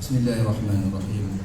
Bismillahirrahmanirrahim.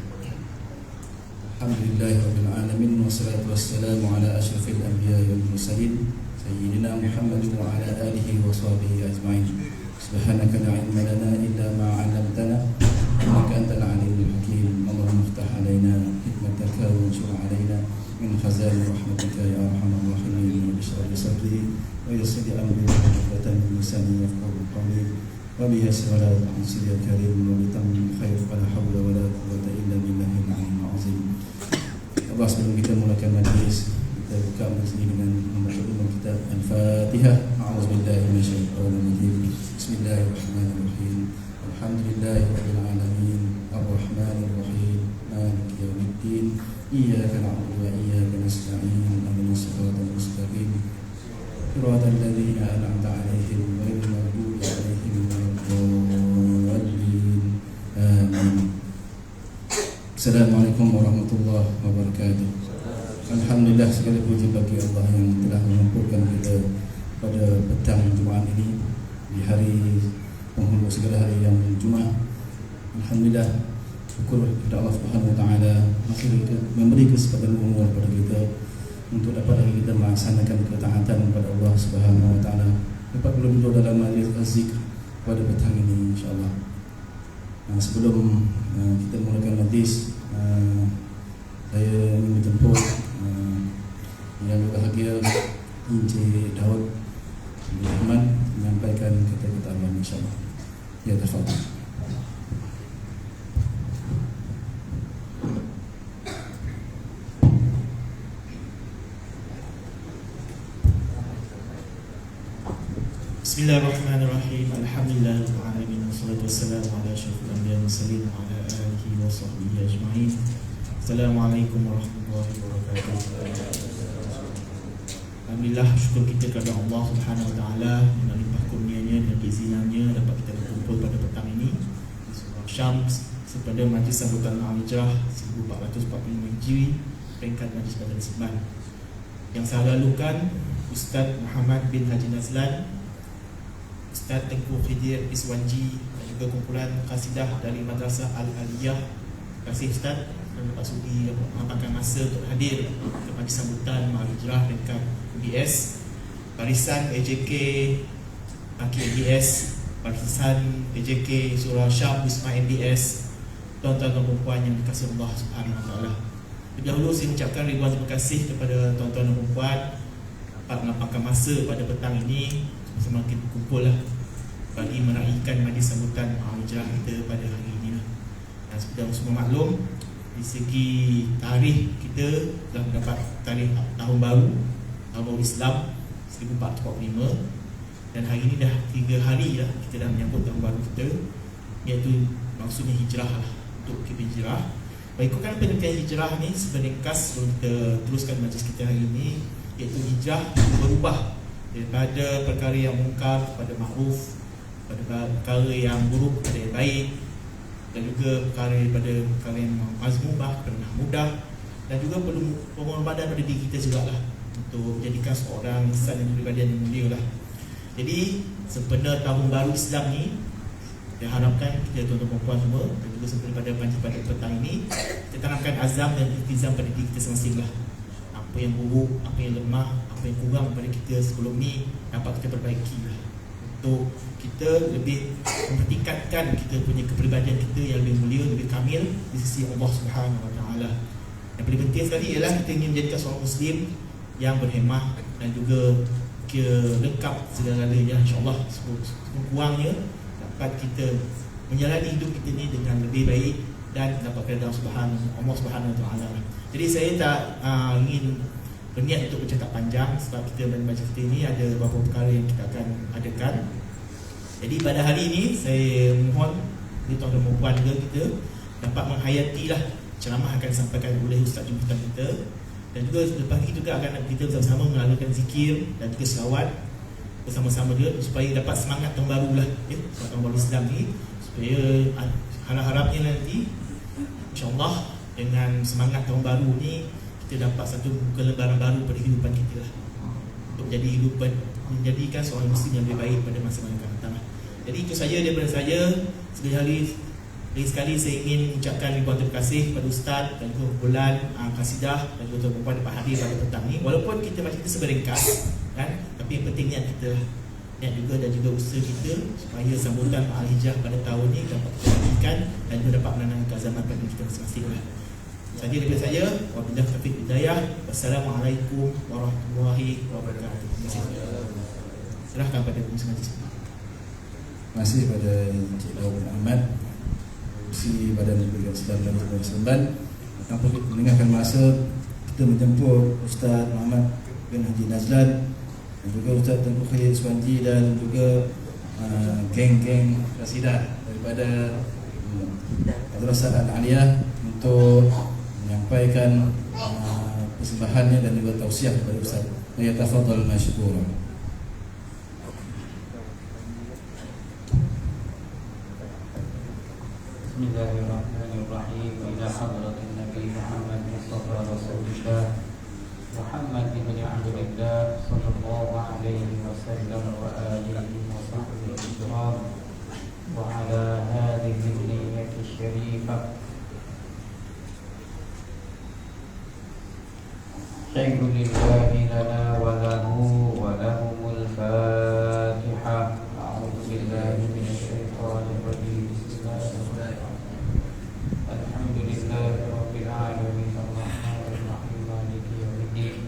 Alhamdulillahirabbil alamin wassalatu wassalamu ala asyrafil anbiya'i wal mursalin sayyidina Muhammadin wa ala alihi wa sahbihi ajma'in. Subhanaka la ilma lana illa ma 'allamtana innaka antal alimul hakim. Allahumma iftah 'alaina hikmataka wa anshur 'alaina min khaza'in rahmatika ya arhamar rahimin. Rabbi shrah li sadri wa yassir li amri wahlul min lisani yafqahu qawli. Wabi yasrala ansir ya karim wa bitam khair wala hawla wala quwwata illa billahil aliyyil azim. Allah, sebelum kita mulakan majlis, kita buka majlis dengan membaca kitab Al-Fatihah. A'udzubillahi minasyaitonir rajim. Bismillahirrahmanirrahim. Alhamdulillahirabbil alamin arrahmanir rahim maliki yaumiddin iyyaka na'budu wa iyyaka nasta'in ihdinas siratal mustaqim siratal ladzina an'amta 'alaihim ghairil maghdubi 'alaihim waladdallin. Amin. Assalamualaikum warahmatullahi wabarakatuh. Alhamdulillah, segala puji bagi Allah yang telah mengumpulkan kita pada petang Jumaat ini di hari penghulu segala hari yang Jumaat. Alhamdulillah, syukur kepada Allah Subhanahu wa taala masih memberi kesempatan umur kepada kita untuk dapat lagi kita melaksanakan ketaatan kepada Allah Subhanahu wa taala. Dapat berlindung dalam majlis zikr pada petang ini insya-Allah. Sebelum kita mulakan majlis, saya ingin menjemput yang berbahagia Encik Daud bin Ahmad menyampaikan kata-kata awal insya-Allah. Ya, tafadhal. Bismillahirrahmanirrahim. Alhamdulillahirabbil alamin wassalatu wassalamu ala asyrafil anbiya'i wal mursalin wa ala alihi wa sahbihi ajma'in. Assalamualaikum warahmatullahi wabarakatuh. Alhamdulillah, syukur kita kepada Allah Subhanahu wa taala dengan limpah kurnianya dan keizinannya dapat kita berkumpul pada petang ini di Surau Syams pada majlis sambutan Al-Hijrah 1445 Hijri, peringkat majlis pada Seban. Yang saya lalukan Ustaz Muhammad bin Haji Nazlan, Ustaz Tengku Khidir Iswanji dan juga kumpulan qasidah dari Madrasah Al-Aliyah. Terima kasih Ustaz dan Pak Sudi yang mengamalkan masa untuk hadir ke majlis sambutan Al-Hijrah dekat UBS, barisan AJK Maki MBS, barisan AJK Surau Syam Wisma MBS, tuan-tuan dan puan yang dikasihi Allah Subhanahu wa taala. Terlebih dahulu saya ucapkan ribuan terima kasih kepada tuan-tuan dan puan dapat mengamalkan masa pada petang ini bersama kita kumpul bagi meraihkan majlis sambutan Al-Hijrah kita pada hari ini. Dan seperti yang semua maklum, di segi tarikh kita telah mendapat tarikh tahun baru Islam 1445, dan hari ini dah 3 hari dah kita dah menyambut tahun baru kita, iaitu maksudnya hijrah lah, untuk kita hijrah. Berikutkan pengertian hijrah ni sebagai ringkas sebelum kita teruskan majlis kita hari ini, iaitu hijrah berubah daripada perkara yang mungkar kepada makruf, pada perkara yang buruk kepada yang baik, dan juga perkara daripada perkara yang mazmumah kepada yang mudah, dan juga perlu pengorbanan pada diri kita juga lah untuk menjadikan seorang insan yang kepribadian yang mulia lah. Jadi sempena tahun baru Islam ni, saya harapkan kita tuan-tuan perempuan semua dan juga sempena pada petang ini, kita tanamkan azam dan iltizam pada diri kita masing-masing lah. Apa yang buruk, apa yang lemah, apa yang kurang pada kita sebelum ni dapat kita perbaiki lah, untuk kita lebih mempertingkatkan kita punya kepribadian kita yang lebih mulia, lebih kamil di sisi Allah Subhanahu Wa Taala. Yang paling penting sekali ialah kita ingin menjadikan seorang Muslim yang berhemah dan juga lengkap segala-galanya, insyaAllah sekurang-kurangnya dapat kita menjalani hidup kita ni dengan lebih baik dan dapat redha Allah Subhanahu Wa Taala. Jadi saya tak ingin berniat untuk bercakap panjang, sebab kita dalam majlis kita ini ada beberapa perkara yang kita akan adakan. Jadi pada hari ini saya mohon tuan-tuan dan puan juga kita dapat menghayatilah ceramah akan disampaikan oleh Ustaz jemputan kita, dan juga lepas ini juga akan kita bersama-sama melakukan zikir dan juga selawat bersama-sama juga, supaya dapat semangat tahun baru lah, ya, tahun baru Islam ni, supaya harap-harapnya nanti insyaAllah dengan semangat tahun baru ni kita dapat satu lembaran baru pada kehidupan kita lah, untuk menjadikan seorang Muslim yang lebih baik pada masa yang akan datang. Jadi itu saja daripada saya. Lagi sekali saya ingin mengucapkan ribuan terima kasih kepada Ustaz dan juga kumpulan Qasidah dan juga tuan-tuan dapat hadir pada petang ni. Walaupun kita macam kita seberingkas kan, tapi yang penting niat kita, niat juga dan juga usaha kita supaya sambutan Al-Hijrah pada tahun ni dapat kita lakukan dan juga dapat menanamkan keazaman pada kita masing-masing lah. Saja daripada saya. Wabillahi taufiq hidayah. Wassalamualaikum warahmatullahi wabarakatuh. Terima kasih. Serahkan pada pengusaha majlis. Terima kasih kepada Encik Daud bin Ahmad, Ketua Badan Pembinaan Islam dan Ketua Serban, yang perlu mendengarkan masa kita menjemput Ustaz Muhammad bin Haji Nazlan dan juga Ustaz Tengku Khalid Suwanji dan juga geng-geng Qasidah daripada Madrasah Al-Aliyah untuk menyampaikan persembahannya dan juga tausiah kepada Ustaz. Yatafadhal mashkura. Bismillahirrahmanirrahim. Ila hadratin Nabi Muhammad Mustafa Rasulullah Muhammad ibn Abdullah sallallahu alaihi wasallam wa alihi wa sahbihi al-kiram wa ala hadhihi an-niyyati syarifah. Syai'un lillahi lana wa lahu wa lahumul Fatihah. A'udzu billahi minasy syaithanir rajim. Alhamdulillahirabbil alamin arrahmanir rahim maliki yaumiddin.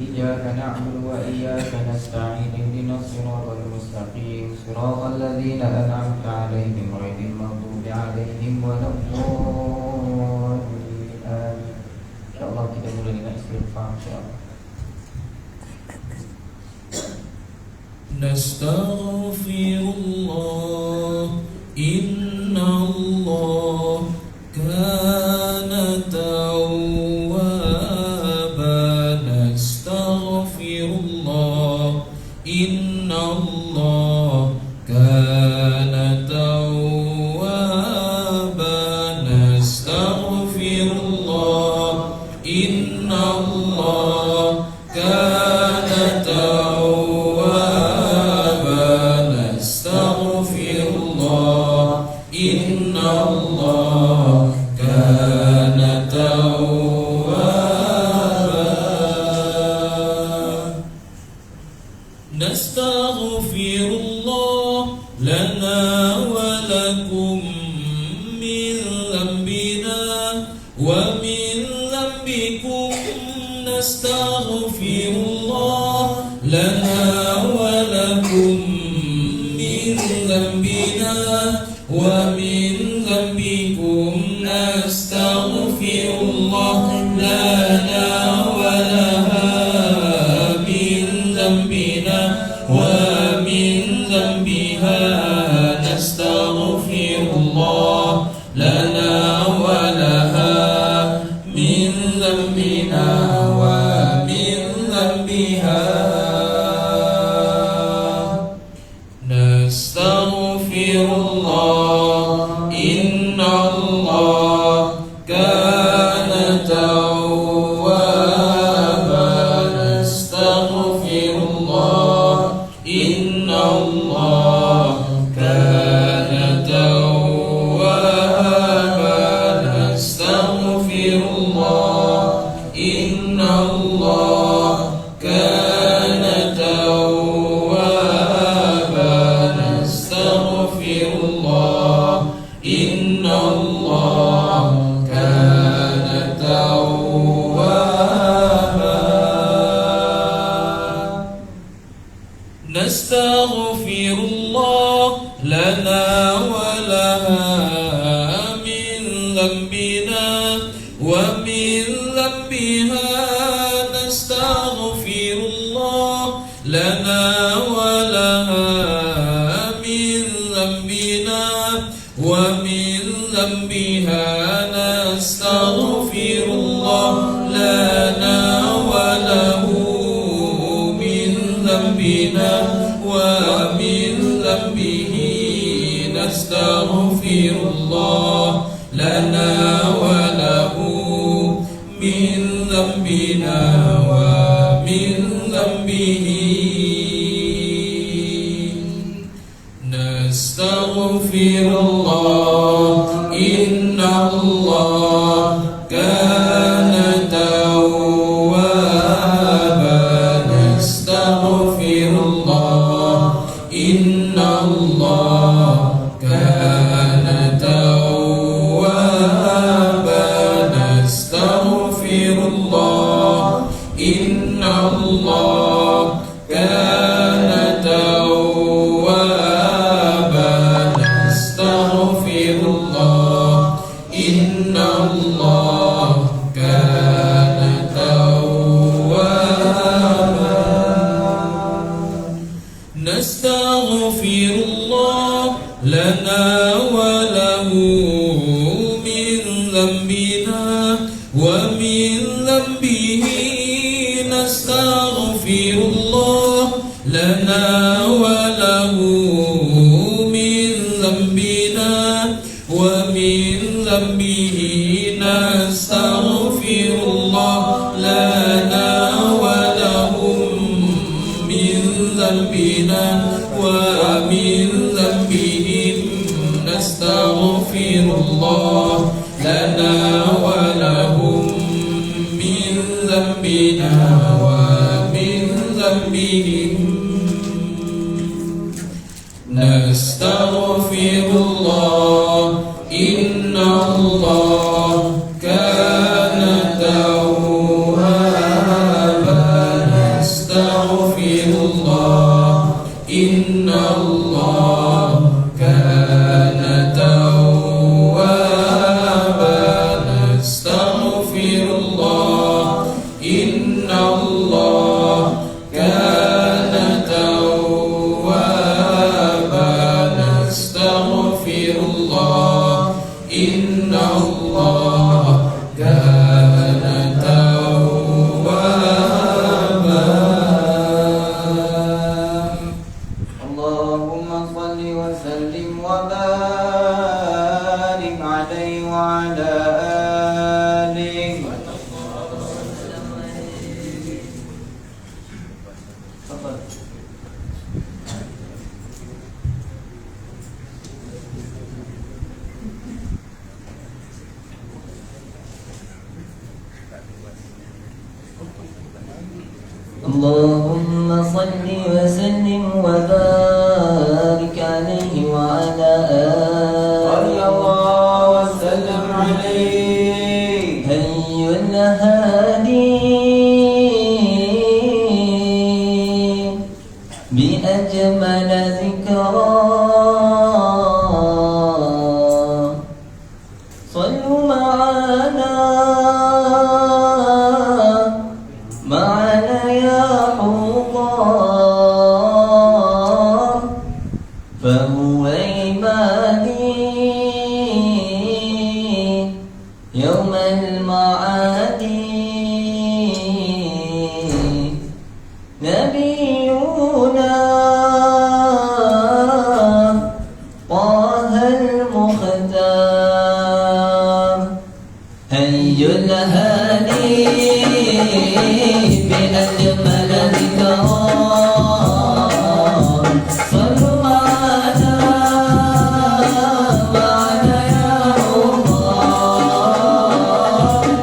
Iyyaka na'budu wa iyyaka nasta'in ihdinas siratal mustaqim siratal ladzina an'amta 'alaihim ghairil maghdubi 'alaihim waladdallin. Insyaallah kita mulai dengan istighfar insyaallah. Nastaghfirullah innallah kana tawwaba. Nastaghfirullah innallah kana tawwaba. Nastaghfirullah innallah kana tawwaba. Nastaghfirullah innallah kana tawwaba. Nastaghfirullah lana wa lakum min dhanbina wa min dhanbikum. Nastaghfirullah lana wa lakum min dhanbina wa min dhanbikum. Nastaghfirullah lana wa laha min dhanbina wa min dhanbiha. Nastaghfirullah lana wa laha min dhanbina wa min dhanbiha. Nastaghfirullah ذنبنا ومن ذنبها نستغفر الله لنا ولها من ذنبنا ومن ذنبها نستغفر الله لنا وله من ذنبنا ومن ذنبه نستغفر الله لنا وله من ذنبنا ومن ذنبه نستغفر الله إن الله كان توابا نستغفر الله إن الله كان توابا نستغفر الله إن الله كان توابا نستغفر الله إن الله كان توابا نستغفر الله لنا وله من ذنبنا ومن ذنبه نستغفر الله لنا وله من ذنبنا ومن ذنبه نستغفر الله لنا ولهم من ذنبنا ومن ذنبهم نستغفر الله لنا ولهم من ذنبنا ومن ذنبهم نستغفر الله إن الله كان توابا نستغفر الله إن الله كان توابا نستغفر الله إن الله كان توابا نستغفر الله إن الله كان توابا اللهم صل وسلم وبارك عليه وعلى آله. تفضل. اللهم صل وسلم وبارك عليه وعلى صلى آله الله وسلم عليه. هي الهادي بأجمل ذكرى صلوا معنا يا حضار فهو عبادي يوم المعاد نبينا طه المختار هي الهادي بأجمل ذكرى صلوا معنا يا الله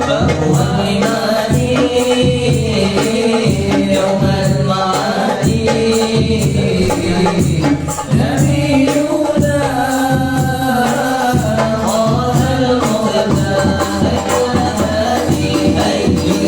فهو عبادي يوم المعاد نبينا طه المختار هي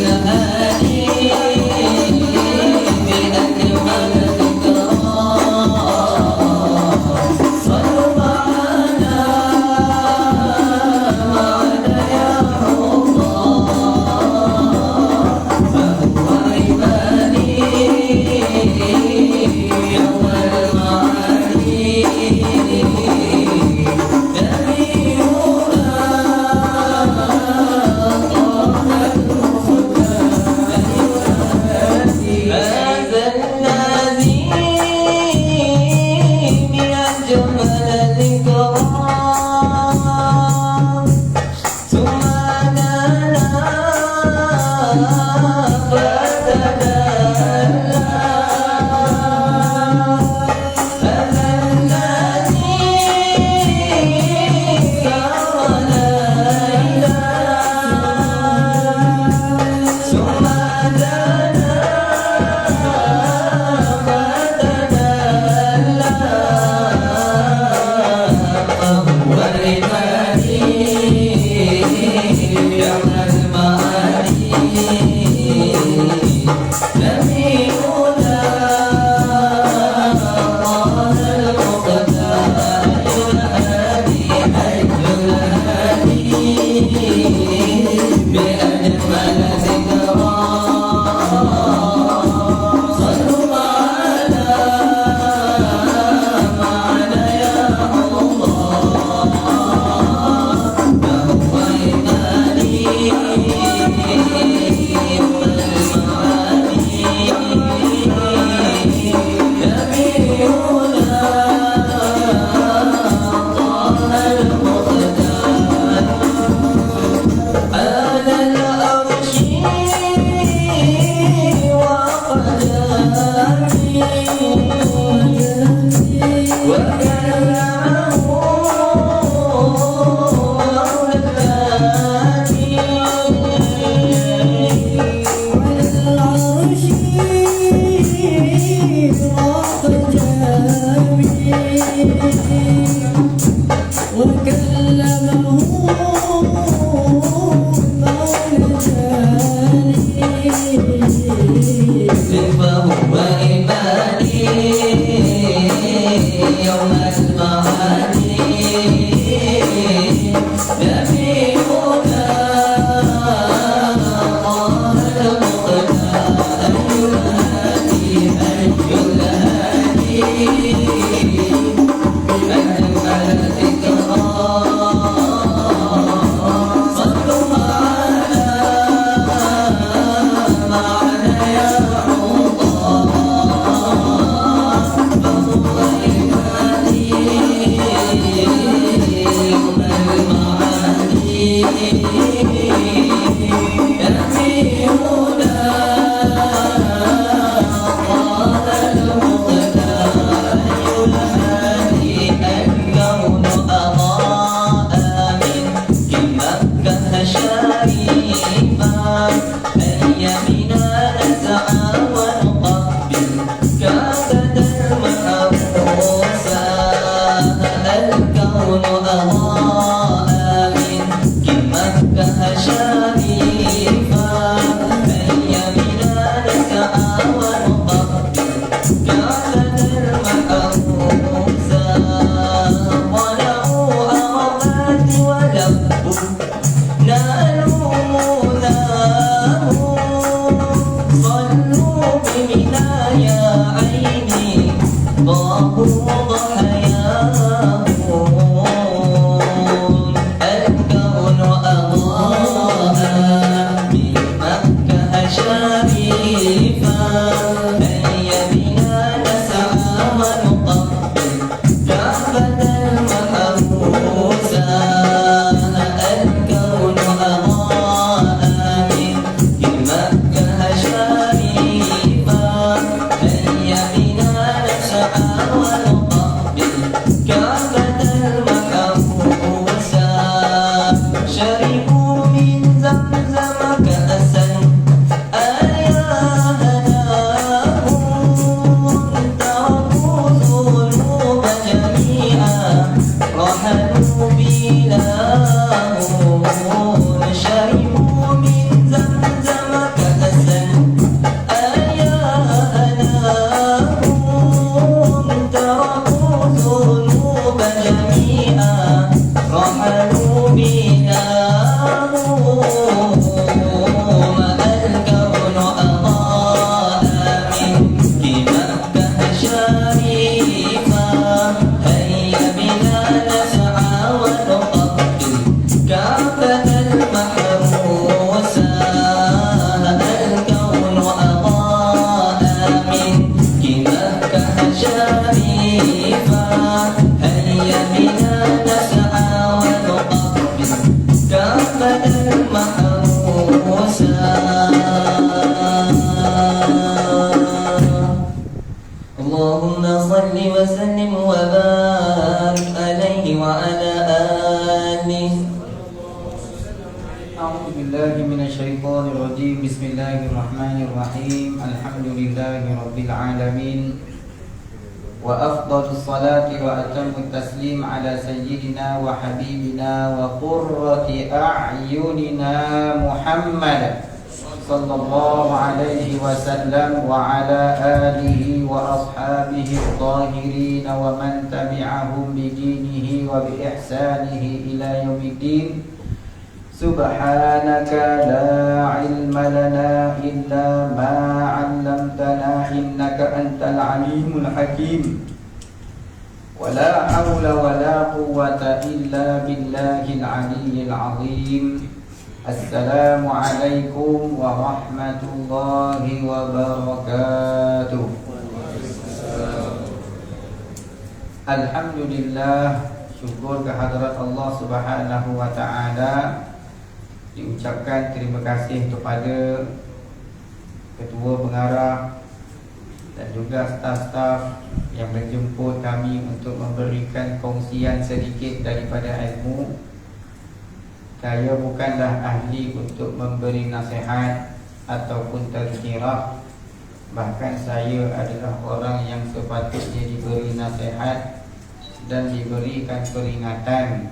بأجمل ذكرى صلوا على معنا يا الله فهو إيماني فهو إيماني يوم المعاني نبينا طه المختار الهادي الهادي أجمل ذكرى صلوا على معنا يا اللهم صل وسلم وبارك عليه وعلى آله. أعوذ بالله من الشيطان الرجيم. بسم الله الرحمن الرحيم. الحمد لله رب العالمين، وأفضل الصلاة وأتم التسليم على سيدنا وحبيبنا وقرة أعيننا محمد صلى الله عليه وسلم وعلى آله وأصحابه الطاهرين ومن تبعهم بدينه وبإحسانه إلى يوم الدين. Subhanaka la ilma lana illa ma 'allamtana innaka antal alimul hakim. Wa la hawla wa la quwwata illa billahil aliyyil azim. Assalamu alaikum warahmatullahi wabarakatuh. Alhamdulillah, syukur kehadrat Allah Subhanahu wa taala. Diucapkan terima kasih kepada Ketua Pengarah dan juga staf-staf yang menjemput kami untuk memberikan kongsian sedikit daripada ilmu. Saya bukanlah ahli untuk memberi nasihat ataupun tazkirah. Bahkan saya adalah orang yang sepatutnya diberi nasihat dan diberikan peringatan.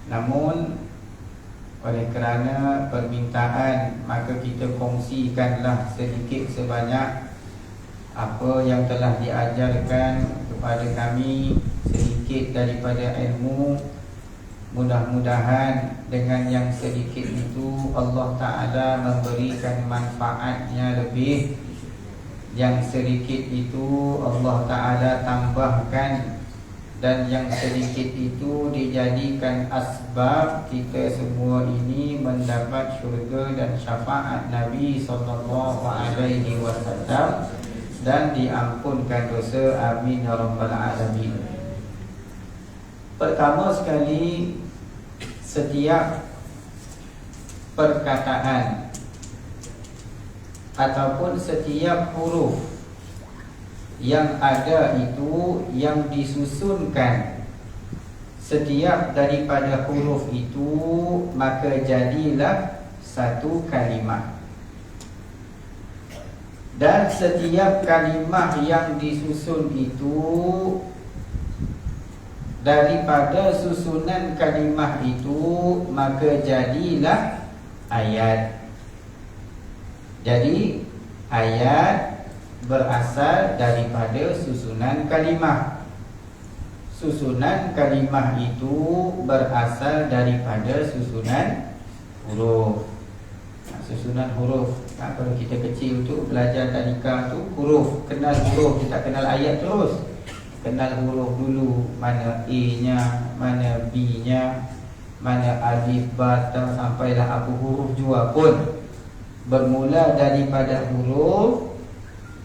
Namun oleh kerana permintaan, maka kita kongsikanlah sedikit sebanyak apa yang telah diajarkan kepada kami, sedikit daripada ilmu. Mudah-mudahan dengan yang sedikit itu Allah Ta'ala memberikan manfaatnya lebih. Yang sedikit itu Allah Ta'ala tambahkan, dan yang sedikit itu dijadikan asbab kita semua ini mendapat syurga dan syafaat Nabi SAW dan diampunkan dosa. Amin ya rabbal alamin. Pertama sekali, setiap perkataan ataupun setiap huruf yang ada itu, yang disusunkan setiap daripada huruf itu, maka jadilah satu kalimah. Dan setiap kalimah yang disusun itu, daripada susunan kalimah itu, maka jadilah ayat. Jadi ayat berasal daripada susunan kalimah. Susunan kalimah itu berasal daripada susunan huruf. Susunan huruf. Kalau kita kecil tu belajar tadika tu, huruf, kenal huruf, kita kenal ayat terus. Kenal huruf dulu, mana A-nya, mana B-nya, mana alif, ba, ta, sampailah apa huruf jua pun. Bermula daripada huruf,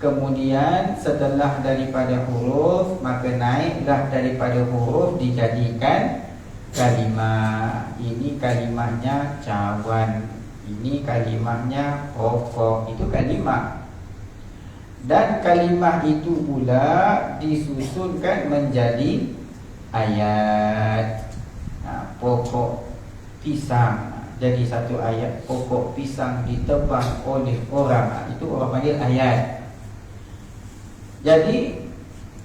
kemudian setelah daripada huruf, maka naiklah daripada huruf dijadikan kalimah. Ini kalimahnya cawan, ini kalimahnya pokok, itu kalimah. Dan kalimah itu pula disusunkan menjadi ayat. Pokok pisang, jadi satu ayat. Pokok pisang ditebang oleh orang, itu orang panggil ayat. Jadi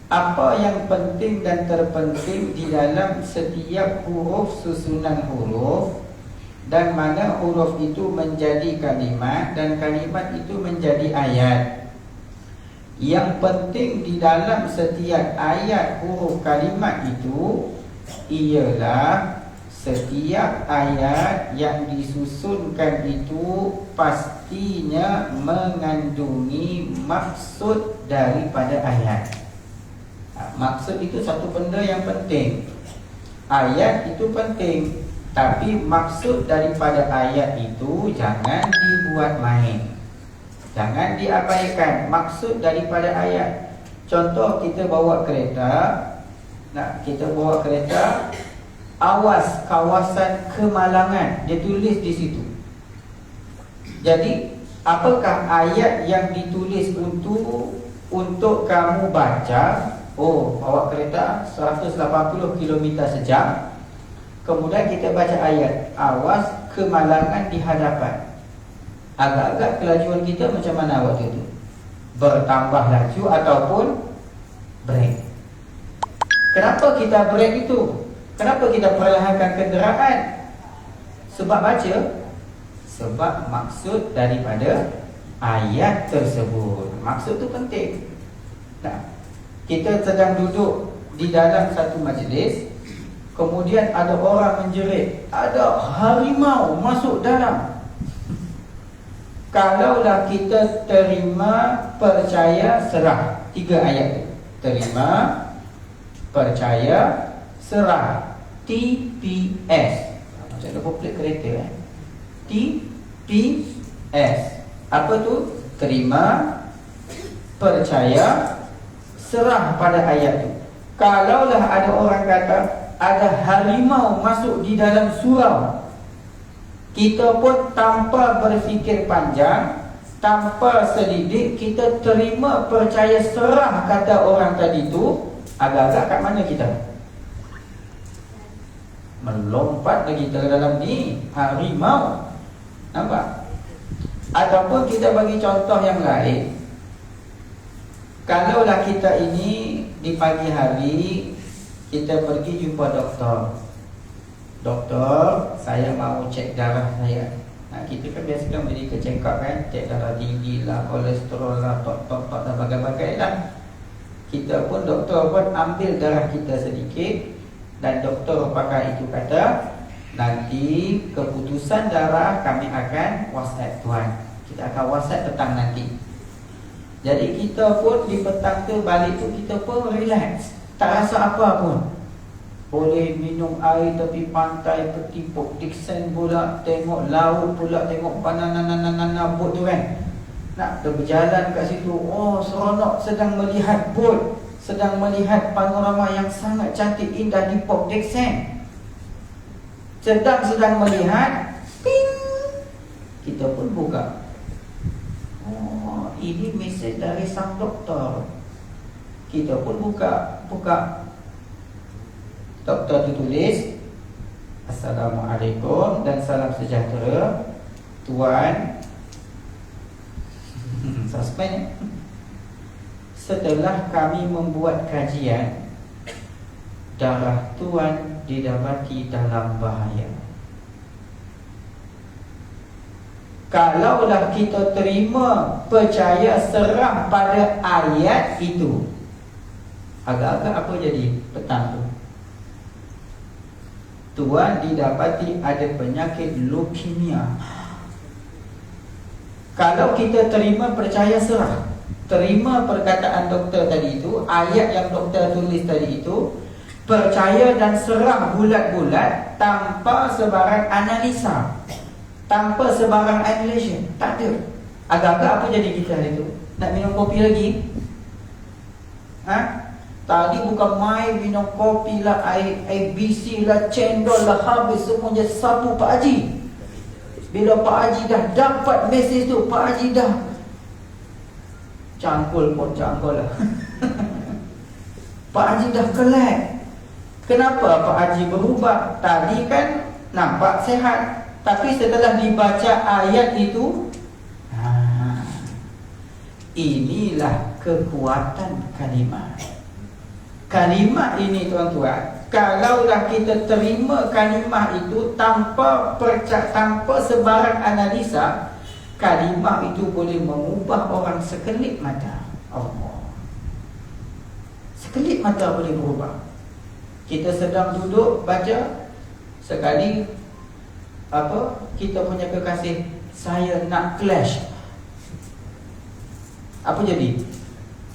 apa yang penting dan terpenting di dalam setiap huruf, susunan huruf, dan mana huruf itu menjadi kalimat dan kalimat itu menjadi ayat. Yang penting di dalam setiap ayat, huruf, kalimat itu ialah setiap ayat yang disusunkan itu pastinya mengandungi maksud daripada ayat. Maksud itu satu benda yang penting. Ayat itu penting, tapi maksud daripada ayat itu jangan dibuat main, jangan diabaikan maksud daripada ayat. Contoh, kita bawa kereta, kita bawa kereta, awas kawasan kemalangan, dia tulis di situ. Jadi apakah ayat yang ditulis untuk kamu baca? Oh, bawa kereta 180 km sejam. Kemudian kita baca ayat, awas kemalangan di hadapan. Agak-agak kelajuan kita macam mana waktu itu? Bertambah laju ataupun brake? Kenapa kita brake itu? Kenapa kita perlahankan kenderaan? Sebab baca? Sebab maksud daripada ayat tersebut. Maksud itu penting. Kita sedang duduk di dalam satu majlis, kemudian ada orang menjerit, ada harimau masuk dalam. Kalaulah kita terima, percaya, serah. 3 ayat tu. Terima, percaya, serah. TPS. Macam lupa plate kereta TPS. Apa tu? Terima, percaya, serah pada ayat tu. Kalaulah ada orang kata ada harimau masuk di dalam surau, kita pun tanpa berfikir panjang, tanpa selidik, kita terima, percaya, serah kata orang tadi tu. Agak-agak kat mana kita? Melompat lagi ke dalam ni harimau. Nampak? Ataupun kita bagi contoh yang lain. Kalaulah kita ini di pagi hari kita pergi jumpa doktor. Doktor, saya mau cek darah saya. Nah, kita kan biasa kan pergi ke check up kan, cek darah tinggi lah, kolesterol lah, tok dan bagai-bagai lah. Kita pun, doktor pun ambil darah kita sedikit, dan doktor pakar itu kata, nanti keputusan darah kami akan WhatsApp tuan. Kita akan WhatsApp petang nanti. Jadi kita pun di petang tu balik tu kita pun relax, tak rasa apa pun. Boleh minum air tepi pantai, peti Port Dickson pula, tengok laut pula, tengok banana bot tu kan. Nak berjalan kat situ, oh seronok, sedang melihat bot, sedang melihat panorama yang sangat cantik indah di Port Dickson. Sedang melihat, ping, kita pun buka. Oh, ini mesej dari sang doktor. Kita pun buka. Doktor tu tulis, Assalamualaikum dan salam sejahtera tuan. Suspend. Setelah kami membuat kajian, darah tuan didapati dalam bahaya. Kalaulah kita terima, percaya, serah pada ayat itu, agak-agak apa jadi petang tu? Tuan didapati ada penyakit leukemia. Kalau kita terima, percaya, serah, terima perkataan doktor tadi itu, ayat yang doktor tulis tadi itu, percaya dan serah bulat-bulat, tanpa sebarang analisa, tanpa sebarang annihilation. Tak ada. Agak-agak apa jadi kita hari itu? Nak minum kopi lagi? Tadi bukan main minum kopi lah, air ABC lah, cendol lah, habis semuanya sapu Pak Haji. Bila Pak Haji dah dapat mesej tu, Pak Haji dah cangkul lah. Pak Haji dah collect. Kenapa Pak Haji berubah? Tadi kan nampak sehat, tapi setelah dibaca ayat itu, inilah kekuatan kalimat. Kalimat ini tuan-tuan, kalaulah kita terima kalimat itu tanpa sebarang analisa, kalimat itu boleh mengubah orang sekelip mata. Allah, sekelip mata boleh berubah. Kita sedang duduk baca, sekali kita punya kekasih, saya nak clash. Apa jadi?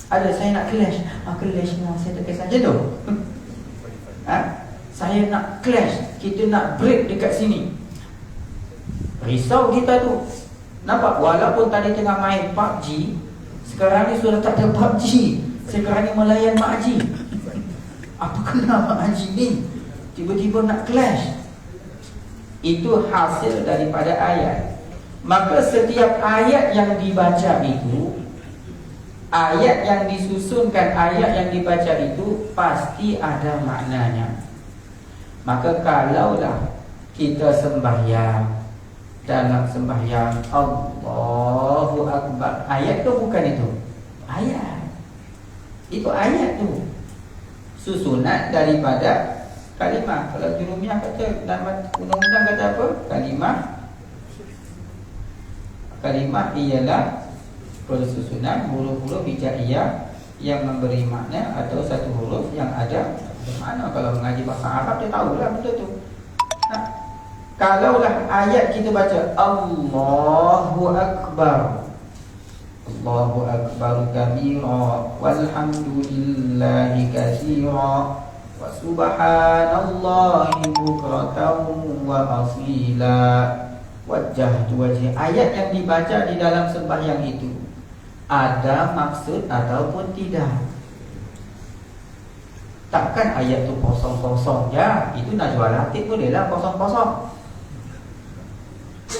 Ada, saya nak clash. Clash lah, saya tak kisah je tu. Saya nak clash, kita nak break dekat sini. Risau kita tu. Nampak? Walaupun tadi tengah main PUBG, sekarang ni sudah tak ada PUBG. Sekarang ni melayan Mak Haji. Apa kena Mak Haji ni? Tiba-tiba nak clash. Itu hasil daripada ayat. Maka setiap ayat yang dibaca itu, ayat yang disusunkan, ayat yang dibaca itu pasti ada maknanya. Maka kalaulah kita sembahyang, dalam sembahyang Allahu Akbar, ayat tu bukan itu. Ayat. Itu ayat tu. Susunan daripada kalimah. Kalau Jurumiah kata, dalam undang-undang kata apa? Kalimah ialah persusunan huruf-huruf hijaiyah yang memberi makna atau satu huruf yang ada Mana kalau mengaji bahasa Arab dia tahulah benda tu. Kalaulah ayat kita baca Allahu Akbar, Allahu Akbar kabira walhamdulillahi katsira wa subhanallahi bukratan wa asila wajjahtu wajhi. Ayat yang dibaca di dalam sembahyang itu ada maksud ataupun tidak? Takkan ayat tu kosong-kosong ya, itu Najwa Latif bolehlah kosong-kosong.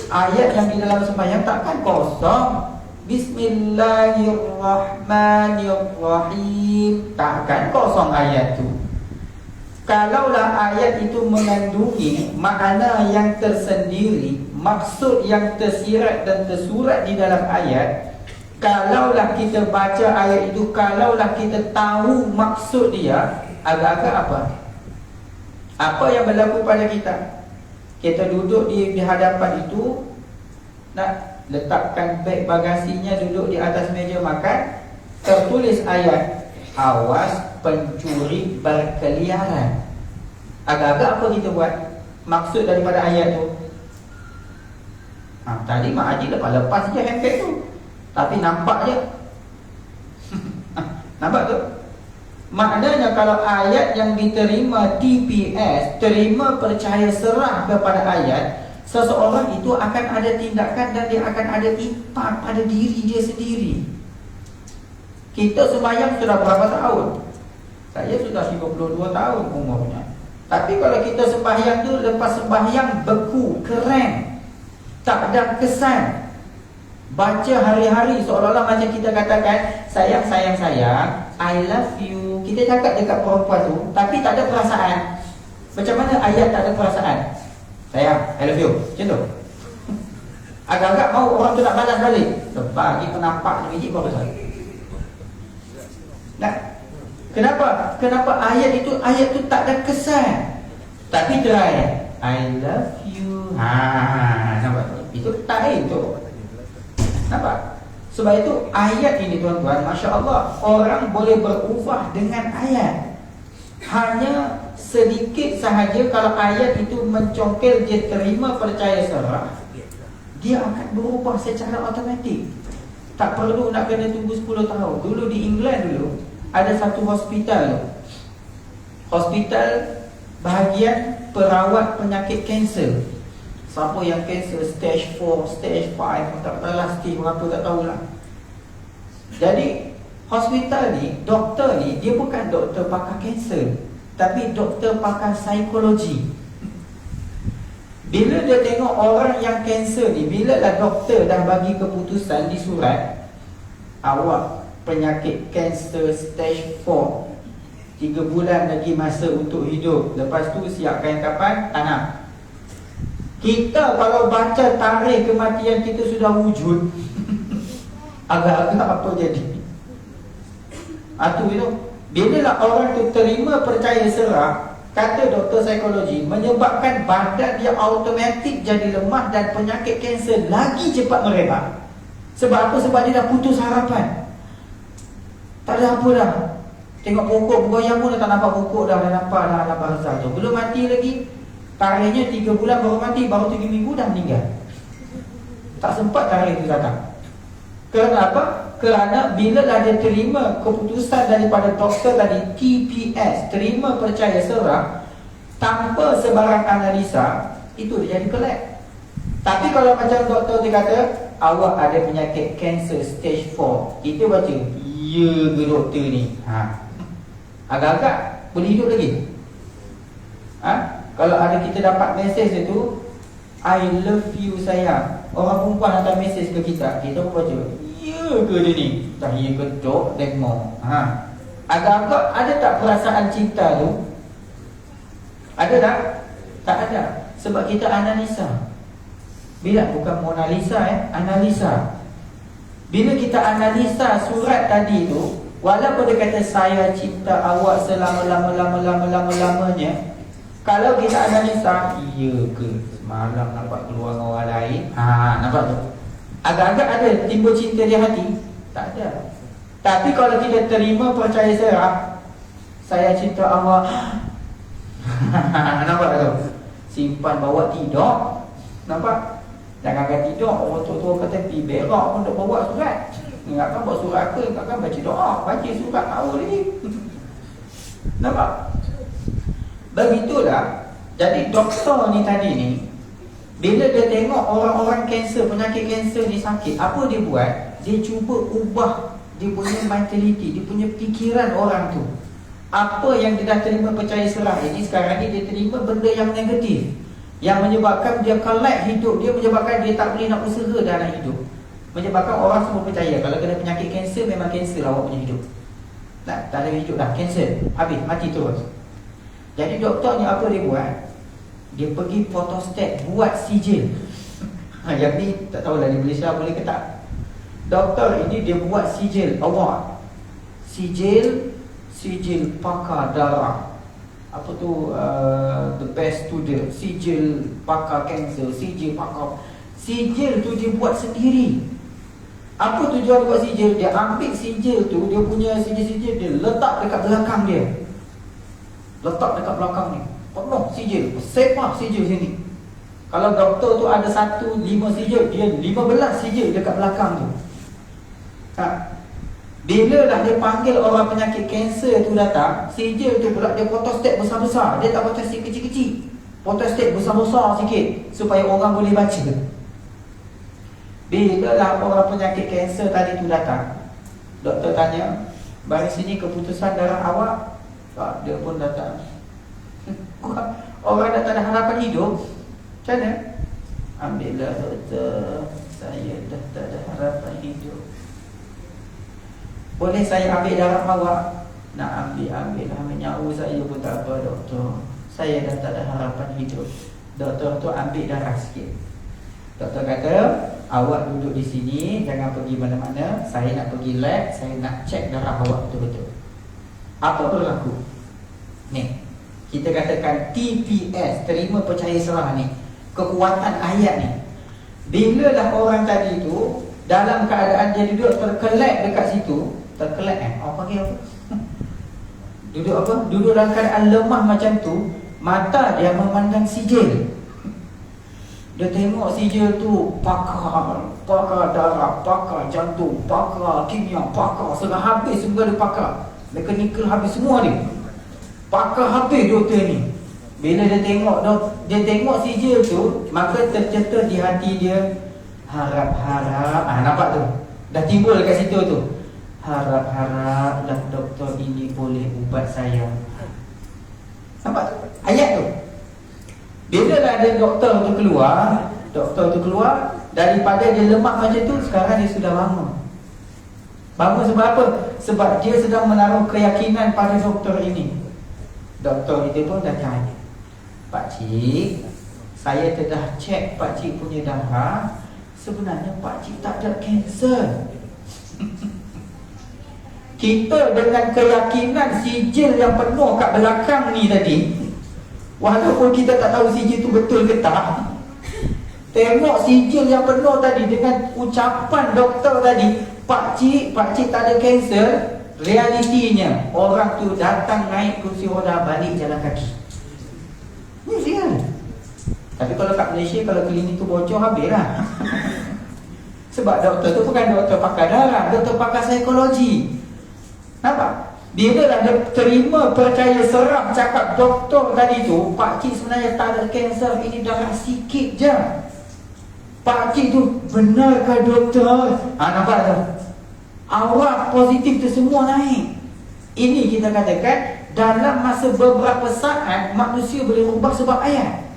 Ayat yang di dalam sembahyang takkan kosong. Bismillahirrahmanirrahim, takkan kosong ayat tu. Kalaulah ayat itu mengandungi makna yang tersendiri, maksud yang tersirat dan tersurat di dalam ayat, kalaulah kita baca ayat itu, kalaulah kita tahu maksud dia, agak-agak apa? Apa yang berlaku pada kita? Kita duduk di hadapan itu, nak letakkan beg bagasinya, duduk di atas meja makan, tertulis ayat awas pencuri berkeliaran. Agak-agak apa kita buat? Maksud daripada ayat tu. Tadi Mak Haji lepas je handbag tu, tapi nampak je. Nampak tu? Maknanya kalau ayat yang diterima TPS, terima percaya serah kepada ayat, seseorang itu akan ada tindakan dan dia akan ada impak pada diri dia sendiri. Kita sembahyang sudah berapa tahun? Saya sudah 52 tahun umurnya. Tapi kalau kita sembahyang tu, lepas sembahyang beku, keren, tak ada kesan, baca hari-hari seolah-olah macam kita katakan sayang, sayang, sayang, I love you. Kita cakap dekat perempuan tu, tapi tak ada perasaan. Macam mana ayat tak ada perasaan? Sayang, I love you, macam tu. Agak-agak mau orang tu nak balas balik, bagi penampak biji baru saya. Nah, kenapa? Kenapa ayat itu tak ada kesan, tapi terakhir I love you. Nampak? Itu tak itu. Nampak? Sebab itu ayat ini tuan-tuan, Masya Allah, orang boleh berubah dengan ayat. Hanya sedikit sahaja kalau ayat itu mencongkel, dia terima percaya serah, dia akan berubah secara automatik. Tak perlu nak kena tunggu 10 tahun. Dulu di England dulu ada satu hospital bahagian perawat penyakit kanser. Siapa yang kanser stage 4, stage 5, tak tahu lah stage berapa, tak tahulah. Jadi hospital ni, doktor ni, dia bukan doktor pakar kanser, tapi doktor pakar psikologi. Bila dia tengok orang yang kanser ni, bila lah doktor dah bagi keputusan di surat, awak penyakit kanser stage 4, 3 bulan lagi masa untuk hidup, lepas tu siapkan kapan? Tanam. Kita kalau baca tarikh kematian kita sudah wujud, agak-agak apa jadi? Itu bila lah orang tu terima percaya serah, kata doktor psikologi, menyebabkan badan dia automatik jadi lemah dan penyakit kanser lagi cepat merebak. Sebab apa? Sebab dia dah putus harapan. Tak ada apa dah. Tengok pokok bergoyang pun dah tak nampak pokok dah nampak dah alam barzah tu. Belum mati lagi. Tarikhnya 3 bulan baru mati, baru 3 minggu dah meninggal. Tak sempat tarikh itu datang. Kenapa? Kerana bila dah dia terima keputusan daripada doktor tadi, TPS, terima percaya serah, tanpa sebarang analisa, itu dia jadi kelak. Tapi kalau macam doktor dia kata, awak ada penyakit kanser stage 4, kita baca, ya ke doktor ni? Agak-agak boleh hidup lagi. Kalau ada kita dapat mesej itu, I love you sayang, orang perempuan hantar mesej ke kita, kita pun baca, ya ke dia ni? Tak ya ke dok, demo. Agak-agak ada tak perasaan cinta tu? Ada tak? Tak ada. Sebab kita analisa. Bila bukan Mona Lisa, analisa. Bila kita analisa surat tadi tu, walaupun dia kata saya cinta awak selama-lama-lama-lama-lamanya, kalau kita analisa, iya ke semalam nampak keluar dengan orang lain, nampak tu, agak-agak ada timbul cinta di hati? Tak ada. Tapi kalau kita terima percaya serah, Saya cerita awak nampak tu? Simpan bawa tidur. Nampak? Jangan kata tidur, orang tua-tua kata pergi berak pun duk bawa surat. Ingatkan bawa surat ke? Ingatkan baca doa. Baca surat tahu lagi. Nampak? Begitulah. Jadi doktor ni tadi ni, bila dia tengok orang-orang kanser, penyakit kanser ni sakit, apa dia buat? Dia cuba ubah dia punya mentality, dia punya fikiran orang tu. Apa yang dia dah terima percaya serah ini, sekarang ni dia terima benda yang negatif, yang menyebabkan dia collapse hidup dia, menyebabkan dia tak boleh nak usaha dalam hidup, menyebabkan orang semua percaya kalau kena penyakit kanser, memang kanser lah awak punya hidup. Tak ada hidup dah, kanser, habis, mati terus. Jadi doktor ni apa dia buat? Dia pergi photostat, buat sijil. Yang ni tak tahulah di Malaysia boleh ke tak. Doktor ini dia buat sijil award. Sijil pakar darah. Apa tu, the best student, sijil pakar kanser, sijil pakar. Sijil tu dia buat sendiri. Apa tujuan dia buat sijil? Dia ambil sijil tu, dia punya sijil-sijil dia letak dekat belakang dia. Letak dekat belakang ni, penuh sijil, sepah sijil sini. Kalau doktor tu ada 5 sijil, dia 15 sijil dekat belakang tu. Bila dah dia panggil orang penyakit kanser tu datang, sijil tu pula dia photostat besar-besar. Dia tak photostat kecil-kecil, photostat besar-besar sikit supaya orang boleh baca. Bila lah orang penyakit kanser tadi tu datang, doktor tanya, "Bagi sini keputusan darah awak." Dia pun datang. Orang dah tak ada harapan hidup, macam mana? "Ambillah doktor, saya dah tak ada harapan hidup. Boleh saya ambil darah awak?" "Nak ambil lah, nyawa saya pun tak apa doktor. Saya dah tak ada harapan hidup." Doktor tu ambil darah sikit. Doktor kata, "Awak duduk di sini, jangan pergi mana-mana. Saya nak pergi lab, saya nak cek darah awak betul-betul." Apa berlaku? Ni, kita katakan TPS, terima percaya serah ni, kekuatan ayat ni. Bila lah orang tadi tu dalam keadaan dia duduk terkelak dekat situ, terkelak apa panggil apa? Duduk apa? Duduk dalam keadaan lemah macam tu, mata dia memandang sijil. Dia tengok sijil tu, pakar darah, pakar jantung, pakar kimia, pakar segala habis semua dia pakar. Mekanikal habis semua dia. Pakar habis doktor ni. Bila dia tengok sijil tu, maka tercetus di hati dia, harap-harap, nampak tu, dah timbul kat situ tu, harap-haraplah doktor ini boleh ubat saya. Nampak tu ayat tu. Bila dah ada doktor tu keluar, daripada dia lemah macam tu, sekarang dia sudah bangun. Bangun sebab apa? Sebab dia sedang menaruh keyakinan pada doktor ini. Doktor itu pun dah tanya, "Pakcik, saya telah cek pakcik punya darah. Sebenarnya pakcik tak ada kanser." Kita dengan keyakinan sijil yang penuh kat belakang ni tadi, walaupun kita tak tahu sijil tu betul ke tak, tengok sijil yang penuh tadi dengan ucapan doktor tadi, Pakcik tak ada kanser. Realitinya orang tu datang naik kursi roda, balik jalan kaki. Ni real. Tapi kalau kat Malaysia, kalau klinik tu bocor, habis lah. Sebab doktor tu bukan doktor pakar darah, doktor pakar psikologi. Nampak? Bila dah dia terima percaya serap cakap doktor tadi tu, pakcik sebenarnya tak ada kanser, ini darah sikit je. Pakcik tu, benarkah doktor? Nampak tu? Aura positif tu semua naik. Ini kita katakan dalam masa beberapa saat manusia boleh ubah sebab ayat.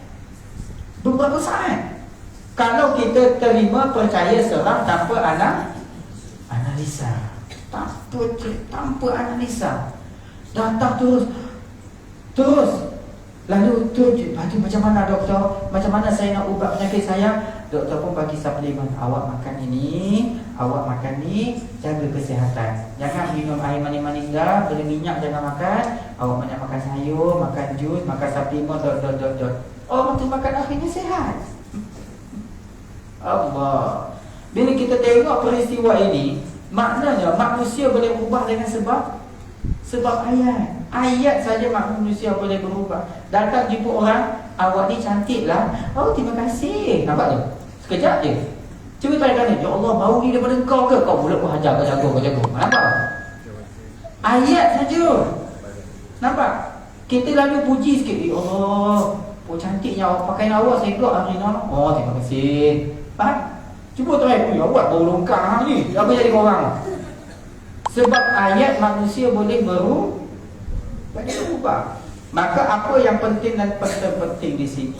Beberapa saat. Kalau kita terima percaya serang tanpa analisa, tanpa analisa, datang terus lalu macam mana doktor, macam mana saya nak ubat penyakit saya? Doktor pun bagi suplemen, awak makan ini, awak makan ni, jaga kesihatan. Jangan minum air manis-manis dah, berminyak jangan makan. Awak banyak makan sayur, makan jus, makan suplemen, orang tu makan akhirnya sihat. Allah. Bila kita tengok peristiwa ini, maknanya manusia boleh ubah dengan sebab ayat. Ayat saja manusia boleh berubah. Datang jumpa orang, awak ni cantik lah. Oh, terima kasih. Nampak tu? Sekejap je. Cuba tanya, ya Allah, bau ni daripada kau ke? Kau pula pun hajar, kau jago. Nampak? Ayat saja. Nampak? Kita lalu puji sikit. Ya Allah, cantiknya pakaian awak, saya keluar hari ni. Oh, terima kasih. Faham? Cuba try. Ya awak bau longkang ni. Apa jadi korang? Sebab ayat manusia boleh berubah. Maka apa yang penting dan penting di sini,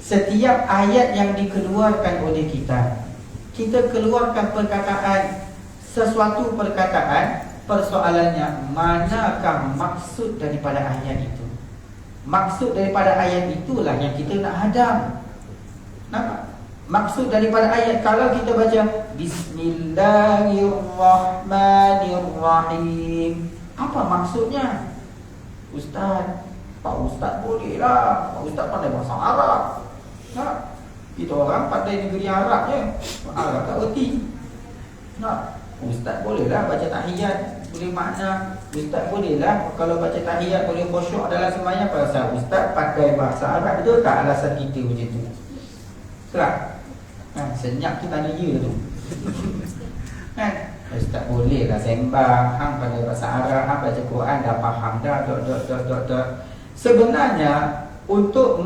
setiap ayat yang dikeluarkan oleh kita keluarkan perkataan, sesuatu perkataan, persoalannya manakah maksud daripada ayat itu. Maksud daripada ayat itulah yang kita nak hadam. Nampak? Maksud daripada ayat, kalau kita baca Bismillahirrahmanirrahim, apa maksudnya? Ustaz, Pak Ustaz boleh lah. Pak Ustaz pandai bahasa Arab. Nah, kita orang pandai negeri Arab je. Arab tak erti. Nah, Ustaz boleh lah baca tahiyat, boleh makna. Ustaz boleh lah kalau baca tahiyat boleh khusyuk dalam sembahyang. Pasal Ustaz pakai bahasa Arab, betul tak alasan kita macam tu? Tak? Senyap tu tanda ya tu. Kan? Ustaz boleh lah sembang, hang pada bahasa Arab, hang baca Quran dah faham dah. Sebenarnya untuk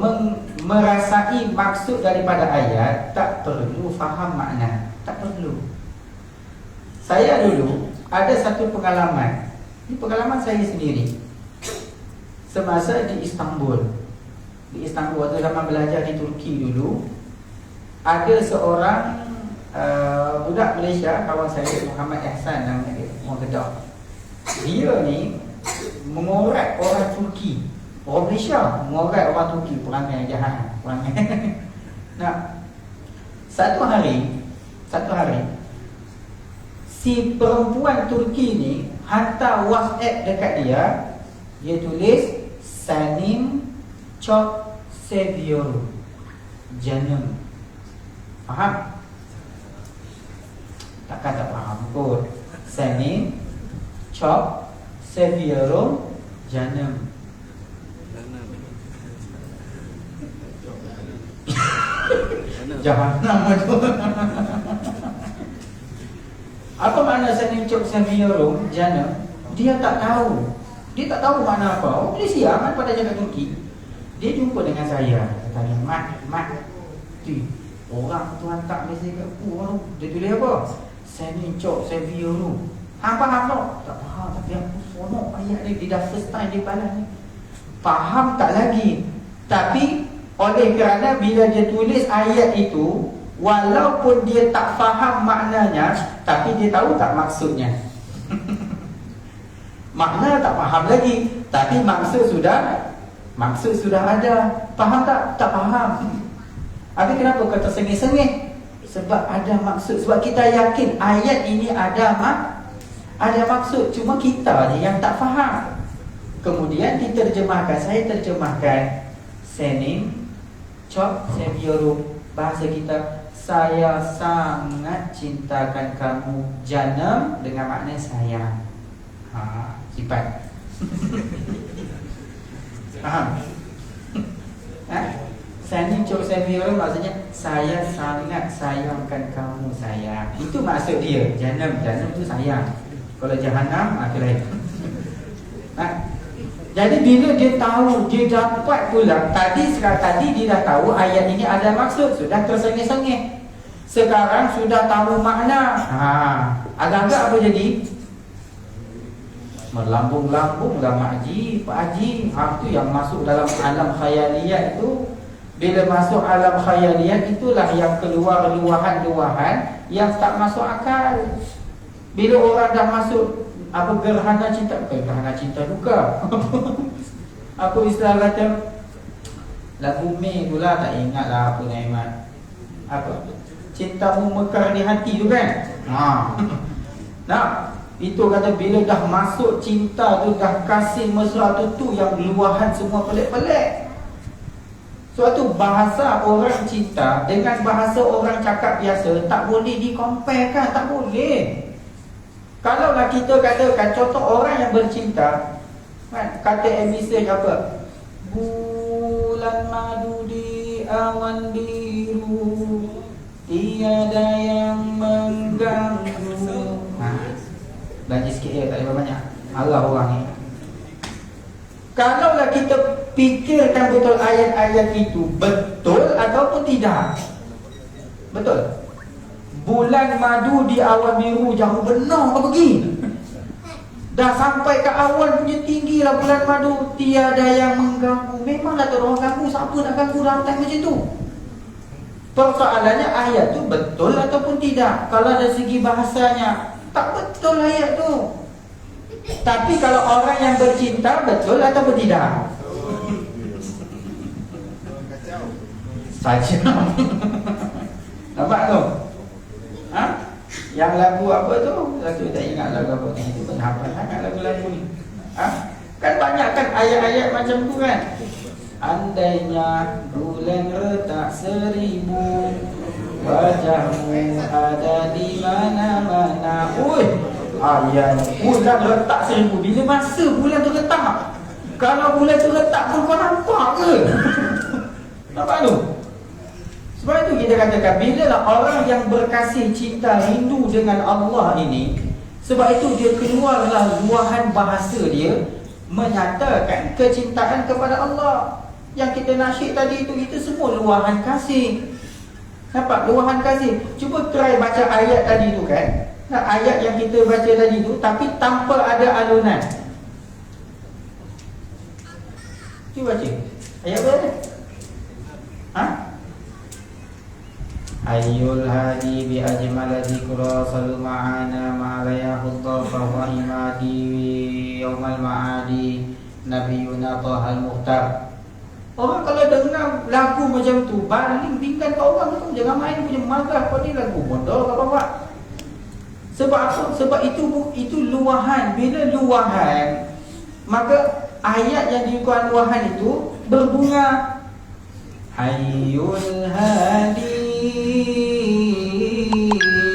merasai maksud daripada ayat tak perlu faham makna, tak perlu. Saya dulu ada satu pengalaman. Ini pengalaman saya sendiri. Semasa di Istanbul. Di Istanbul waktu zaman belajar di Turki dulu, ada seorang budak Malaysia, kawan saya Muhammad Ihsan namanya dia, orang Kedah. Dia ni mengorat orang Turki, orang Malaysia mengorat orang Turki, perangai jahat, perangai. Nah, satu hari si perempuan Turki ni hantar WhatsApp dekat dia. Dia tulis Sanim çok seviyorum canım. Faham? Takkan tak faham kot. Sanim çok seviyorum canım. Jahannam tu. Apa makna sanim çok seviyorum canım? Dia tak tahu. Dia tak tahu makna apa. Orang Malaysia kan pada jaga Turki. Dia jumpa dengan saya. Dia tanya, Mat, orang tu hantar mesej kat aku. Dia tulis apa? Sanim çok seviyorum. Hang faham tak? Tak faham, tapi aku sonok ayat ni. Dia dah first time dia balas ni. Faham tak lagi. Tapi oleh kerana bila dia tulis ayat itu, walaupun dia tak faham maknanya, tapi dia tahu tak maksudnya. Makna tak faham lagi, tapi maksud sudah ada. Faham tak? Tak faham. Tapi kenapa kau tersengih-sengih? Sebab ada maksud. Sebab kita yakin ayat ini ada maksud. Cuma kita ni yang tak faham. Kemudian diterjemahkan. Saya terjemahkan Sanim çok seviyorum. Bahasa kita, saya sangat cintakan kamu janam, dengan makna sayang. Sifat. Faham? Sanim çok seviyorum maksudnya saya sangat sayangkan kamu sayang. Itu maksud dia. Janam tu sayang. Kalau jahannam itu lain. Jadi bila dia tahu, dia dapat pula tadi dia dah tahu ayat ini ada maksud, sudah tersengih-sengih. Sekarang sudah tahu makna. Agak-agak apa jadi? Melambung-lambung lah Mak Haji, Pak Haji. Itu yang masuk dalam alam khayaliyat itu. Bila masuk alam khayaliyat, itulah yang keluar luahan-luahan yang tak masuk akal. Bila orang dah masuk apa gerhana cinta, bukan gerhana cinta duka. Apa istilah kata? Lagu Mei tu lah, tak ingat lah apa Naiman. Apa? Cintamu mekar di hati tu kan? Nah, itu kata bila dah masuk cinta tu, dah kasih mesra tu yang luahan semua pelik-pelik. Suatu bahasa orang cinta dengan bahasa orang cakap biasa tak boleh dikomparekan, tak boleh. Kalaulah kita katakan contoh orang yang bercinta, Kan kata emisage apa? Bulan madu di awan biru, tiada yang mengganggu. Belanja sikit je, tak ada banyak. Allah orang ni. Kalaulah kita fikirkan betul ayat-ayat itu betul ataupun tidak. Betul. Bulan madu di awan biru, jauh benar kau pergi. Dah sampai ke awan punya tinggi lah bulan madu, tiada yang mengganggu. Memanglah tak ada orang ganggu, siapa nak ganggu dalam time macam tu? Persoalannya ayat tu betul ataupun tidak. Kalau dari segi bahasanya tak betul ayat tu. Tapi kalau orang yang bercinta, betul ataupun tidak? Saja. Nampak tu? Ha? Yang lagu apa tu? Lagu tak ingat lagu apa ni. Itu pun hafal sangat lagu-lagu ni. Ha? Kan banyak kan ayat-ayat macam tu kan? Andainya bulan retak 1000, wajahmu ada di mana-mana. Ui, ayat bulan retak 1000. Bila masa bulan tu retak? Kalau bulan tu retak pun kau nampak ke? Nampak tu? Sebab itu kita katakan, bilalah orang yang berkasih, cinta, rindu dengan Allah ini, sebab itu dia keluarlah luahan bahasa dia menyatakan kecintaan kepada Allah. Yang kita nasyid tadi itu semua luahan kasih. Nampak? Luahan kasih. Cuba try baca ayat tadi tu kan. Nah, ayat yang kita baca tadi tu, tapi tanpa ada alunan. Cuba baca. Ayat apa? Ha? Ayyul hadi bi ajmal dzikra salu ma'ana ma'alayahud dhafa imadi yaumal ma'adi nabiyuna tahal muhtar. Orang kalau dengar lagu macam tu, baling tinggal kat orang tu, jangan main punya marah kau ni lagu bodoh kau bawa. Sebab apa? Sebab itu luahan. Bila luahan, maka ayat yang diikuti luahan itu berbunga. Hayyul hadi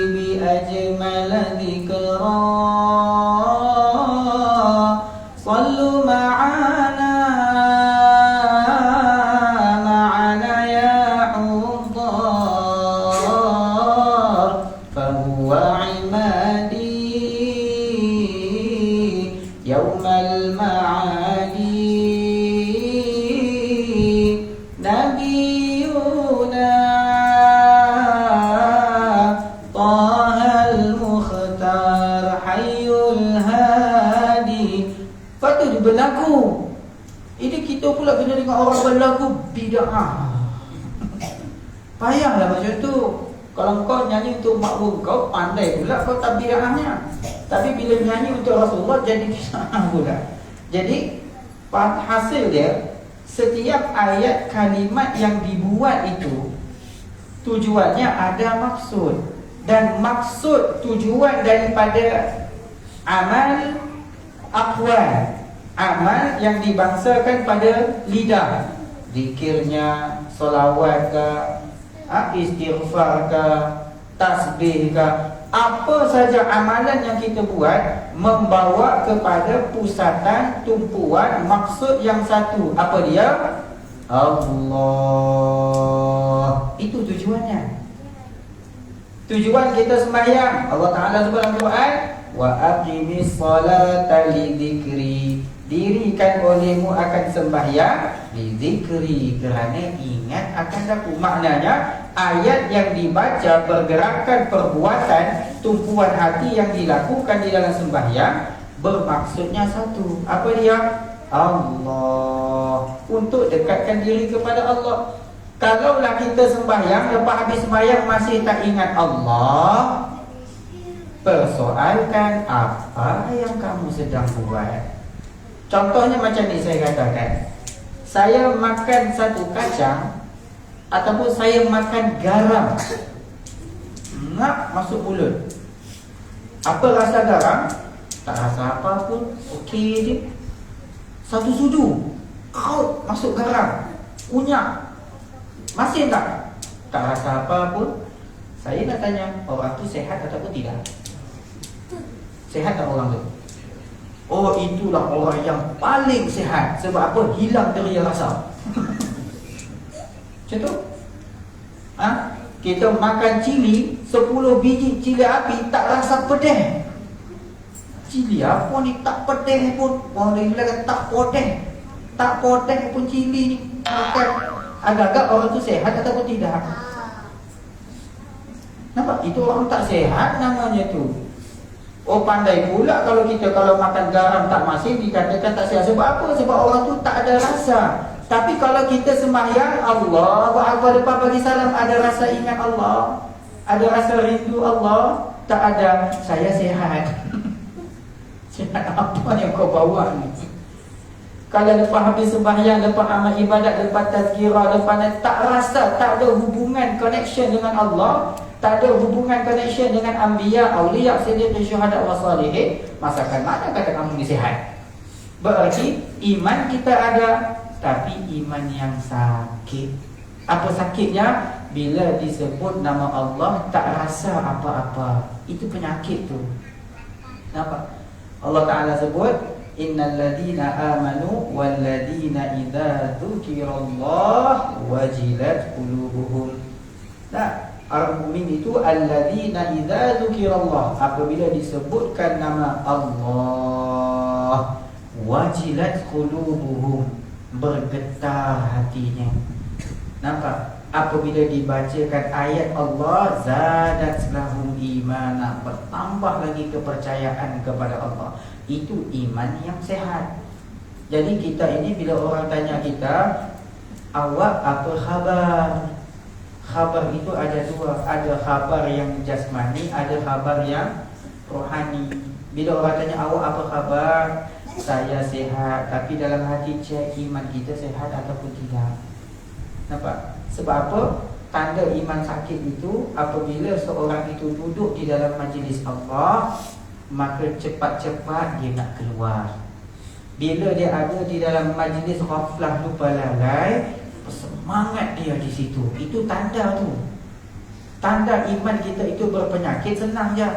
bi ajmal dzikra sallu ma'ana ma'ana ya udhar fahuwa imadi yaumal ma'adi nabiyuna tahal mukhtar hayyul hadi. Lepas tu dia berlagu. Ini kita pula bila dengar orang berlagu bid'ah. Payahlah macam tu. Kalau kau nyanyi untuk makmum kau, pandai pula kau tak bid'ahnya. Tapi bila nyanyi untuk Rasulullah, jadi bid'ah pula. Jadi hasil dia, setiap ayat kalimat yang dibuat itu tujuannya ada maksud. Dan maksud tujuan daripada amal aqwal, amal yang dibangsakan pada lidah, zikirnya, solawat ke, istighfar ke, tasbih ke, apa saja amalan yang kita buat membawa kepada pusatan, tumpuan, maksud yang satu. Apa dia? Allah. Itu tujuannya. Tujuan kita sembahyang, Allah Ta'ala sebut dalam Quran, wa aqimis salata li dzikri, dirikan olehmu akan sembahyang li dzikri, kerana ingat akan aku. Maknanya ayat yang dibaca, pergerakan, perbuatan, tumpuan hati yang dilakukan di dalam sembahyang bermaksudnya satu. Apa dia? Allah. Untuk dekatkan diri kepada Allah. Kalaulah kita sembahyang, lepas habis sembahyang masih tak ingat Allah, persoalkan apa yang kamu sedang buat. Contohnya macam ni saya katakan, saya makan satu kacang ataupun saya makan garam, ngap masuk mulut. Apa rasa garam? Tak rasa apa pun, okey je. Satu sudu, kaut masuk garam, kunyak, masih tak rasa apa pun. Saya nak tanya, orang tu sehat ataupun tidak? Sehat tak orang tu? Oh, itulah orang yang paling sihat. Sebab apa? Hilang dari rasa. Macam tu. Kita makan cili 10 biji cili api tak rasa pedih. Cili apa ni tak pedih pun. Orang lain bilang tak podeh. Tak podeh pun cili ni makan. Agak-agak orang tu sihat ataupun tidak? Nampak? Itu orang tak sihat namanya tu. Oh, pandai pula kalau makan garam tak masin dikatakan tak sihat. Sebab apa? Sebab orang tu tak ada rasa. Tapi kalau kita sembahyang Allahu Akbar lepas bagi salam, ada rasa ingat Allah, ada rasa rindu Allah. Tak ada, saya sihat. Sihat apa yang kau bawa ni? Kalau lepas habis sembahyang, lepas amal ibadat, lepas tazkirah, lepas tak rasa, tak ada hubungan connection dengan Allah, tak ada hubungan connection dengan anbiya, auliya, siddiqin, syuhada wa salihin, masakan mana kata kamu ni sihat? Berarti iman kita ada, tapi iman yang sakit. Apa sakitnya? Bila disebut nama Allah tak rasa apa-apa. Itu penyakit tu. Nampak? Allah Ta'ala sebut, innal ladina amanu wal ladina idza dzukirallah wajilat qulubuhum. Nah, orang mukmin itu alladzina idza dzukirallah, apabila disebutkan nama Allah, wajilat qulubuhum, bergetar hatinya. Nampak? Apabila dibacakan ayat Allah, zadat lahum imana, bertambah lagi kepercayaan kepada Allah. Itu iman yang sehat. Jadi kita ini bila orang tanya kita, awak apa khabar? Khabar itu ada dua. Ada khabar yang jasmani, ada khabar yang rohani. Bila orang tanya awak apa khabar? Saya sehat. Tapi dalam hati cek iman kita sehat ataupun tidak. Nampak? Sebab apa? Tanda iman sakit itu apabila seorang itu duduk di dalam majlis Allah, maka cepat-cepat dia nak keluar. Bila dia ada di dalam majlis ghaflah lupa lalai, semangat dia di situ. Itu tanda tu. Tanda iman kita itu berpenyakit. Senang je.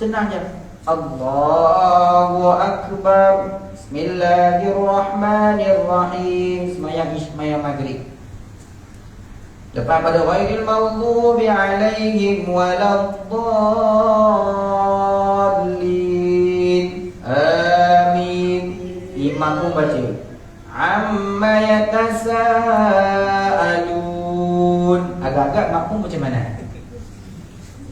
Senang je. Allahu Akbar. Bismillahirrahmanirrahim. Semayang maghrib. Lepas pada ghairil maghdubi alaihim waladdallin. Amin. Imam pun baca amma yatasaalun. Agak-agak makmum macam mana?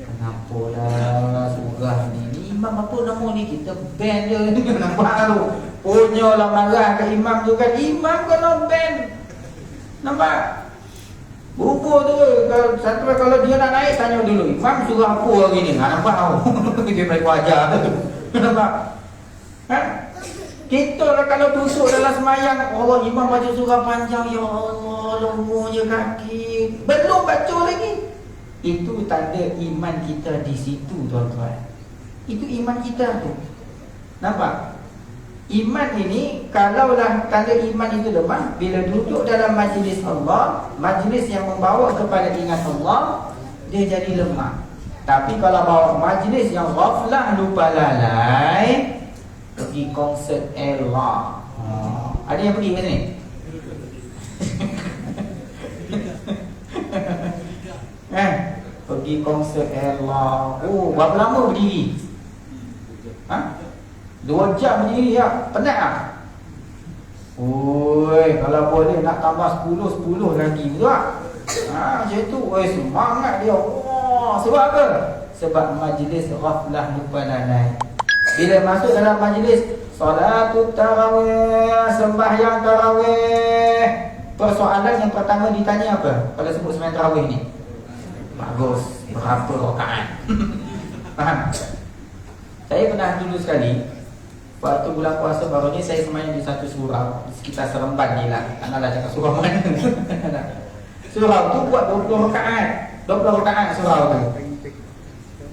Kenapa lah surah ni? Imam apa nama ni? Kita band je. Nampak tu? Punyalah marah ke imam tu kan? Imam kena band. Nampak? Bubur tu kalau dia nak naik tanya dulu, imam surah apa hari ni? Nampak tau? Dia balik wajah tu. Nampak? Kita lah kalau duduk dalam semayang, Allah imam baca surah panjang, ya Allah, lembunya kaki, belum baca lagi. Itu tanda iman kita di situ, tuan-tuan. Itu iman kita tu. Nampak? Iman ini, kalaulah tanda iman itu lemah, bila duduk dalam majlis Allah, majlis yang membawa kepada ingat Allah, dia jadi lemah. Tapi kalau bawa majlis yang ghaflah lupa lalai, pergi konsert Allah. Ada yang pergi ke sini? Pergi konsert Allah. Oh, berapa lama berdiri? 2 jam berdiri ya. Penat tak? Oi, kalau boleh nak tambah 10 lagi pula. Macam tu. Oi, semangat dia. Wah, sebab apa? Sebab majlis ghaflah lupa lalai. Bila masuk dalam majlis solatut tarawih, sembahyang tarawih, persoalan yang pertama ditanya apa? Kalau sebut sembahyang tarawih ni. Bagus. Berapa rakaat? Faham? Saya pernah dulu sekali, waktu bulan puasa baru ni, saya sembahyang di satu surau sekitar Seremban ni lah. Taklah cakap surau mana. Surau tu buat 20 rakaat. 20 rakaat surau tu.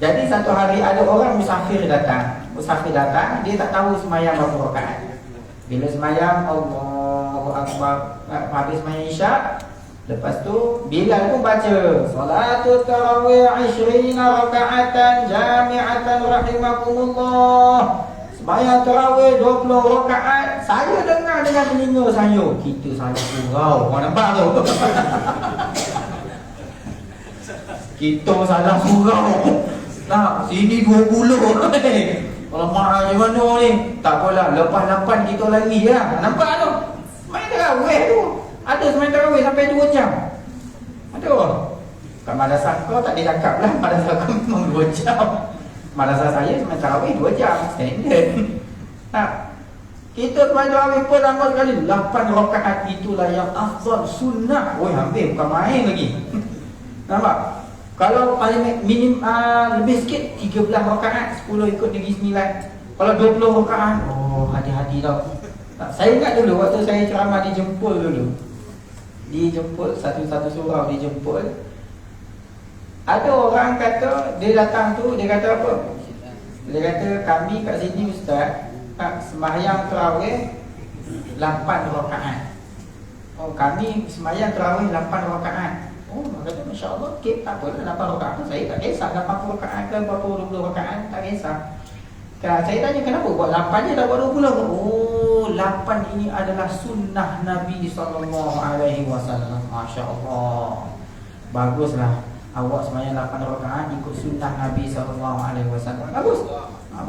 Jadi satu hari ada orang musafir datang. Dia tak tahu sembahyang berapa rakaat. Bila sembahyang Allahu Akbar, habis sembahyang Isyak, lepas tu Bilal pun baca Salatut tarawih 20 rakaatan jami'atan rahimakumullah. Sembahyang tarawih 20 rakaat, saya dengar dengan telinga saya. Kita salah surau. Kau nampak tu? Kita salah surau. Nah, sini 20. Kalau mak macam mana ni? Tak apalah, lepas 8 kita lari lah. Nampak tu? Main tarawih tu. Ada semain tarawih sampai 2 jam. Ada. Kat madrasah kau tak dicakap lah. Madrasah kau memang 2 jam. Madrasah saya semain tarawih 2 jam. Standard. Nah, kita semain tarawih pertama sekali 8 rakaat, itulah yang afdal, sunnah. Oi, hampir bukan main lagi. Nampak? Kalau paling minim lebih sikit 13 rakaat, 10 ikut negeri 9. Kalau 20 rakaat, oh hati-hati tau. Saya ingat dulu waktu saya ceramah di Jempol dulu. Di Jempol, satu-satu surau di Jempol. Ada orang kata, dia datang tu, dia kata apa? Dia kata, kami kat sini ustaz, sembahyang tarawih 8 rakaat. Oh, kami sembahyang tarawih 8 rakaat. Oh, kata Masya Allah, okay, tak apa lah 8 rakaat. Saya tak kisah 80 rakaat ke berapa 20 rakaat, tak kisah. Saya tanya kenapa buat 8 je, tak buat 20. Oh, 8 ini adalah sunnah Nabi SAW. Masya Allah. Baguslah awak sembahyang 8 rakaat ikut sunnah Nabi SAW. Bagus.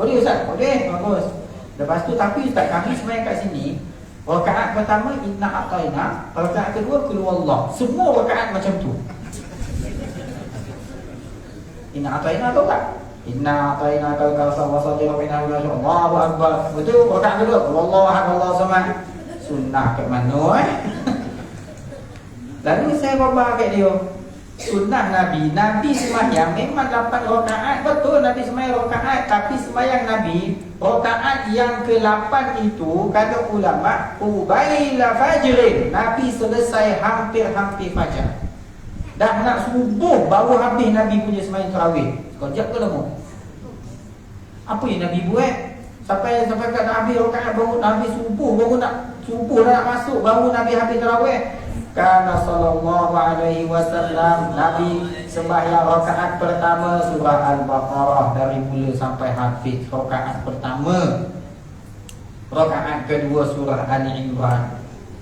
Boleh ustaz? Boleh, bagus. Lepas tu tapi ustaz, kami sembahyang kat sini, rakaat pertama inna a'tayna, rakaat kedua qul huwallah. Semua rakaat macam tu. Inna a'tayna tahu tak? Inna a'tayna kal kautsar wa salli rabbina Allahu akbar. Betul. Rakaat kedua qul huwallahu ahad Allahu samad. Sunnah kat mana Lalu saya bawa kat dia, sunnah Nabi. Nabi sembahyang memang 8 rakaat. Betul Nabi sembahyang rakaat, tapi sembahyang Nabi rakaat yang ke-8 itu kata ulama ubaila fajrin. Nabi selesai hampir-hampir fajar. Dah nak subuh baru habis Nabi punya sembahyang tarawih. Sekejap ke lama? Apa yang Nabi buat? Sampai kat habis rakaat baru Nabi subuh, baru nak subuh dah nak masuk baru Nabi habis tarawih. Kana sallallahu alaihi wasallam, Nabi sembahyang rakaat pertama surah Al-Baqarah dari mula sampai habis rakaat pertama. Rakaat kedua surah Ali Imran.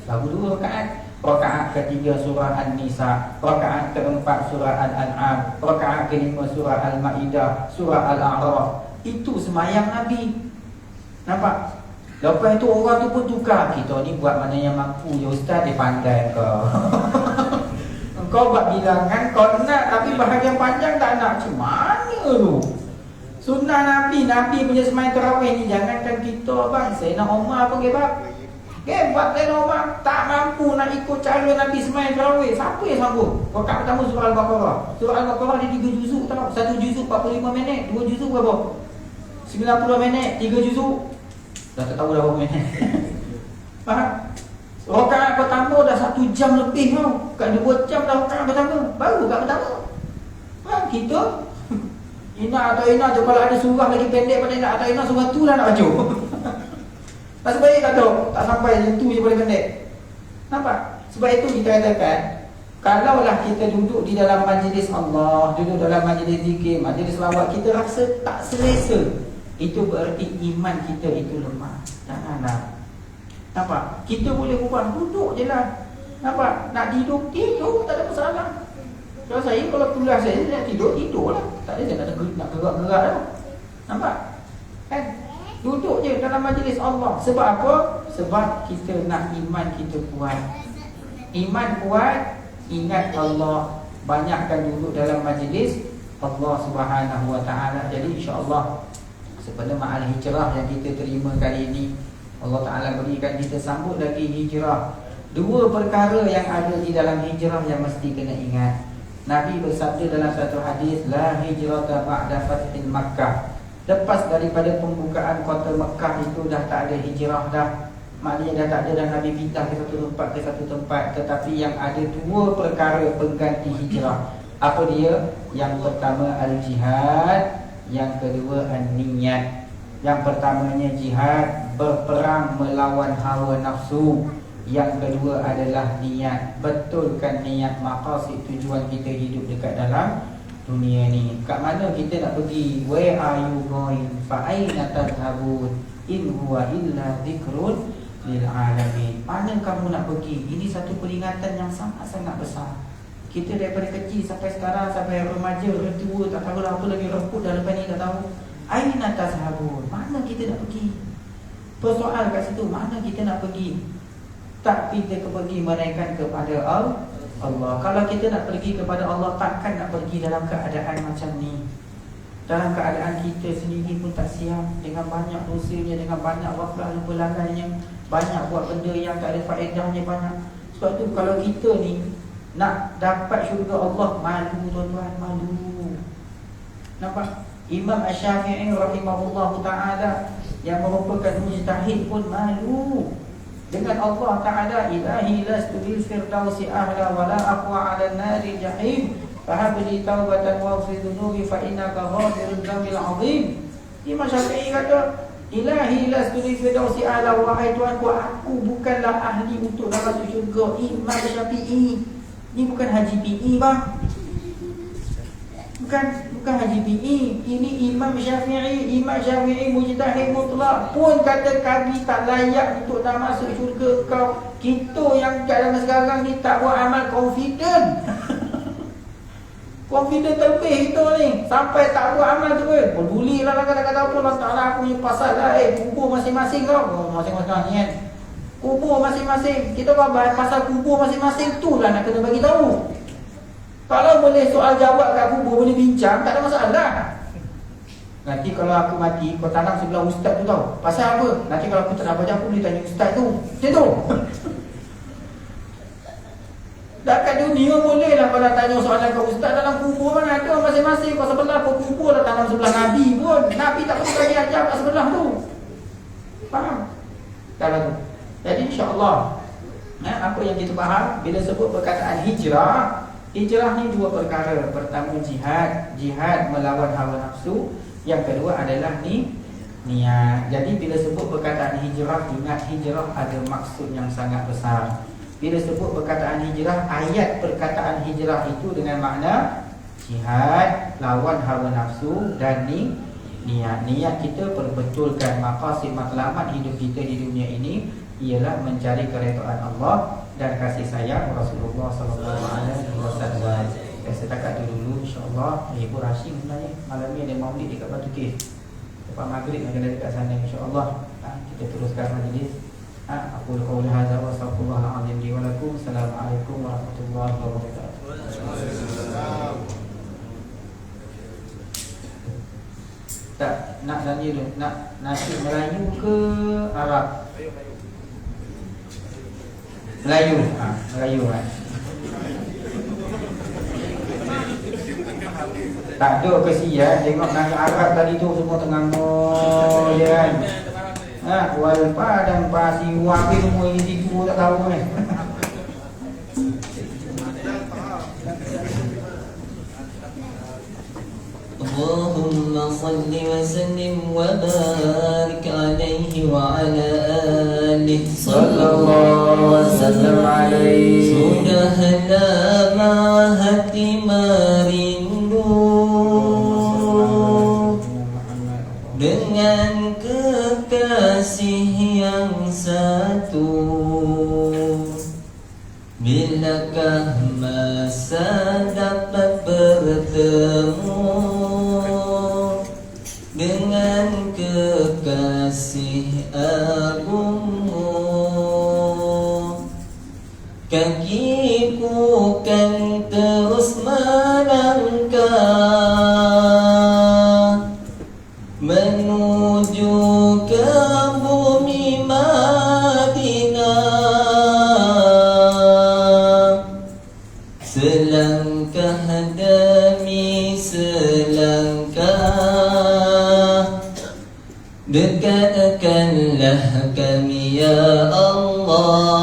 Baru 2 rakaat. Rakaat ketiga surah An-Nisa. Rakaat keempat surah Al-An'am. Rakaat kelima surah Al-Maidah, surah Al-A'raf. Itu sembahyang Nabi. Nampak? Lepas itu orang tu pun tukar. Kita ni buat mana yang mampu ya ustaz, dia pandai kau. Kau buat bilangan kau nak, tapi bahagian panjang tak nak. Macam mana tu? Sunnah Nabi, Nabi punya sembahyang tarawih ni, jangankan kita bang, Sayyidina Umar pun gebab. Gebab Sayyidina Umar tak mampu nak ikut cara Nabi sembahyang tarawih. Siapa yang sanggup? Rakaat pertama surah Al-Baqarah. Surah Al-Baqarah dia 3 juzuk tau. 1 juzuk 45 minit, 2 juzuk berapa? 90 minit, 3 juzuk. Dah tak tahu dah berapa minit. Faham? Rakaat pertama dah 1 jam lebih tau. Kat 2 jam dah rakaat pertama. Baru rakaat pertama. Faham? Kita Inna atau Inna tu, kalau ada surah lagi pendek pada Inna atau Inna, surah tu lah nak baca. Tak sebaik kata tak sampai yang tu je paling pendek. Nampak? Sebab itu kita katakan, kalaulah kita duduk di dalam majlis Allah, duduk dalam majlis zikir, majlis selawat, kita rasa tak selesa, itu berarti iman kita itu lemah. Janganlah. Nampak? Kita boleh ubah, duduk je lah. Nampak? Nak tidur, tidur, tak ada masalah. Kalau saya, kalau tulas saya nak tidur, tidur lah. Tak ada, saya nak gerak-gerak lah. Nampak? Kan? Duduk je dalam majlis Allah. Sebab apa? Sebab kita nak iman kita kuat. Iman kuat, ingat Allah. Banyakkan duduk dalam majlis Allah Subhanahu Wa Taala. Jadi insya-Allah sepada ma'al hijrah yang kita terima kali ini, Allah Ta'ala berikan kita sambut lagi hijrah. 2 perkara yang ada di dalam hijrah yang mesti kena ingat. Nabi bersabda dalam satu hadis, la hijrata ba'da fathil Makkah. Lepas daripada pembukaan kota Mekah itu dah tak ada hijrah dah. Maknanya dah tak ada dah Nabi pindah ke satu tempat ke satu tempat. Tetapi yang ada 2 perkara pengganti hijrah. Apa dia? Yang pertama al-jihad, yang kedua an-niyat. Yang pertamanya jihad, berperang melawan hawa nafsu. Yang kedua adalah niat. Betulkan niat, maqasid tujuan kita hidup dekat dalam dunia ni. Kat mana kita nak pergi? Where are you going? Fa aina tadhhabun? in huwa illa dzikrun lil alamin. Mana kamu nak pergi? Ini satu peringatan yang sangat-sangat besar. Kita daripada kecil sampai sekarang, sampai remaja, orang tua, tak tahu apa lagi, remput dah lepas ni tak tahu. Aina tazhabun? Mana kita nak pergi? Persoal kat situ, mana kita nak pergi? Tak kita pergi melainkan kepada Allah. Kalau kita nak pergi kepada Allah, takkan nak pergi dalam keadaan macam ni. Dalam keadaan kita sendiri pun tak siap, dengan banyak dosanya, dengan banyak waflah lupa lalainya, banyak buat benda yang tak ada faedahnya banyak. Sebab tu kalau kita ni nak dapat syurga Allah, malu tuan-tuan, malu. Nampak? Imam Asy-Syafi'i rahimahullahu ta'ala yang merupakan mujtahid pun malu dengan Allah Ta'ala. Ilahi lastu bil firdausi ahla wala aqwa ala nari jahim fahabli taubatan wa fi dhunubi fa innaka ghafirun dzambil azim. Imam Syafi'i kata, Ilahi lastu bil firdausi ahla, wahai Tuhanku, aku bukanlah ahli untuk masuk syurga. Imam Syafi'i ni bukan Haji PE bang. Bukan Haji PE. Ini Imam Syafi'i. Imam Syafi'i mujtahid mutlak pun kata kami tak layak untuk nak masuk syurga kau. Kita yang kat zaman sekarang ni tak buat amal confident. Confident terlebih kita ni, sampai tak buat amal tu pun peduli lah kata-kata apa lah, taklah aku punya pasal lah. Kubur masing-masing kau. Masing-masing ni kan, kubur masing-masing. Kita bahas pasal kubur masing-masing tu lah nak kena bagi tahu. Kalau boleh soal jawab kat kubur, boleh bincang, tak ada masalah. Nanti kalau aku mati, kau tanam sebelah ustaz tu tau. Pasal apa? Nanti kalau aku tak nak baca, aku boleh tanya ustaz tu. Macam tu. Dah kat dunia boleh lah kalau tanya soalan kat ustaz. Dalam kubur mana ada masing-masing. Kau sebelah kau kubur lah, tanam sebelah Nabi pun. Nabi tak perlu lagi ajar kat sebelah tu. Faham? Kalau tu. Jadi insyaAllah, apa yang kita faham bila sebut perkataan hijrah, hijrah ni dua perkara. Pertama jihad, jihad melawan hawa nafsu. Yang kedua adalah niat. Jadi bila sebut perkataan hijrah, ingat hijrah ada maksud yang sangat besar. Bila sebut perkataan hijrah, ayat perkataan hijrah itu dengan makna jihad, lawan hawa nafsu dan niat. Niat kita perbetulkan maqasid matlamat hidup kita di dunia ini ialah mencari keredaan Allah dan kasih sayang Rasulullah sallallahu alaihi wasallam. Setakat itu dulu insya-Allah. Ibu Rashid sebenarnya malam ni ada maulid dekat Batu Kes. Lepas maghrib akan ada dekat sana insya-Allah. Kita teruskan majlis. Aku qauli hadza wa astaghfirullahal azim li wa lakum. Assalamualaikum warahmatullahi wabarakatuh. Tak nak tanya dulu, nak nasi Melayu ke Arab? Melayu. Melayu kan. Tak ada kesian tengok nasi Arab tadi tu semua tengah ngol je kan. Wal padang pasi wapi semua ini tipu tak tahu kan. Allahumma salli wa sallim wa barik alaihi wa ala alihi sallallahu wa sallam alaihi. Sudah lama hati merindu dengan kekasih yang satu. Bilakah masa dapat bertemu dengan kekasih agungmu? Kakiku kan terus melangkah menuju ke bumi Madinah. Selangkah demi selangkah dekatkanlah kami ya Allah.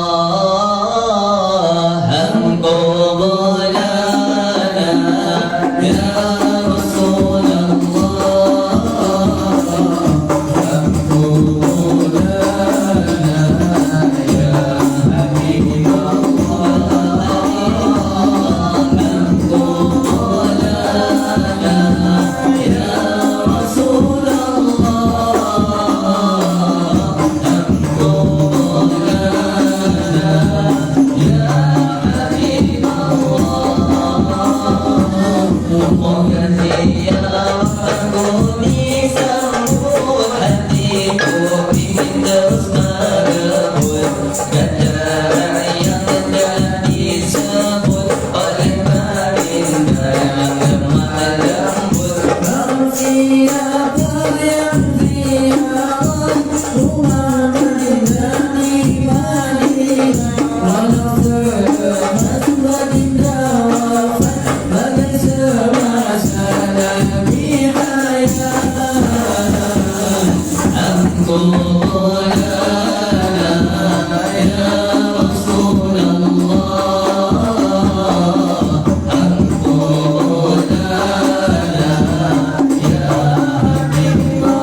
siapa yang ziarah rumah Madinah di Madinah, walau terlepas baginda wafat, bagai semasa Nabi hayat. Angkut lana ya Rasulullah, angkut lana ya Habibullah.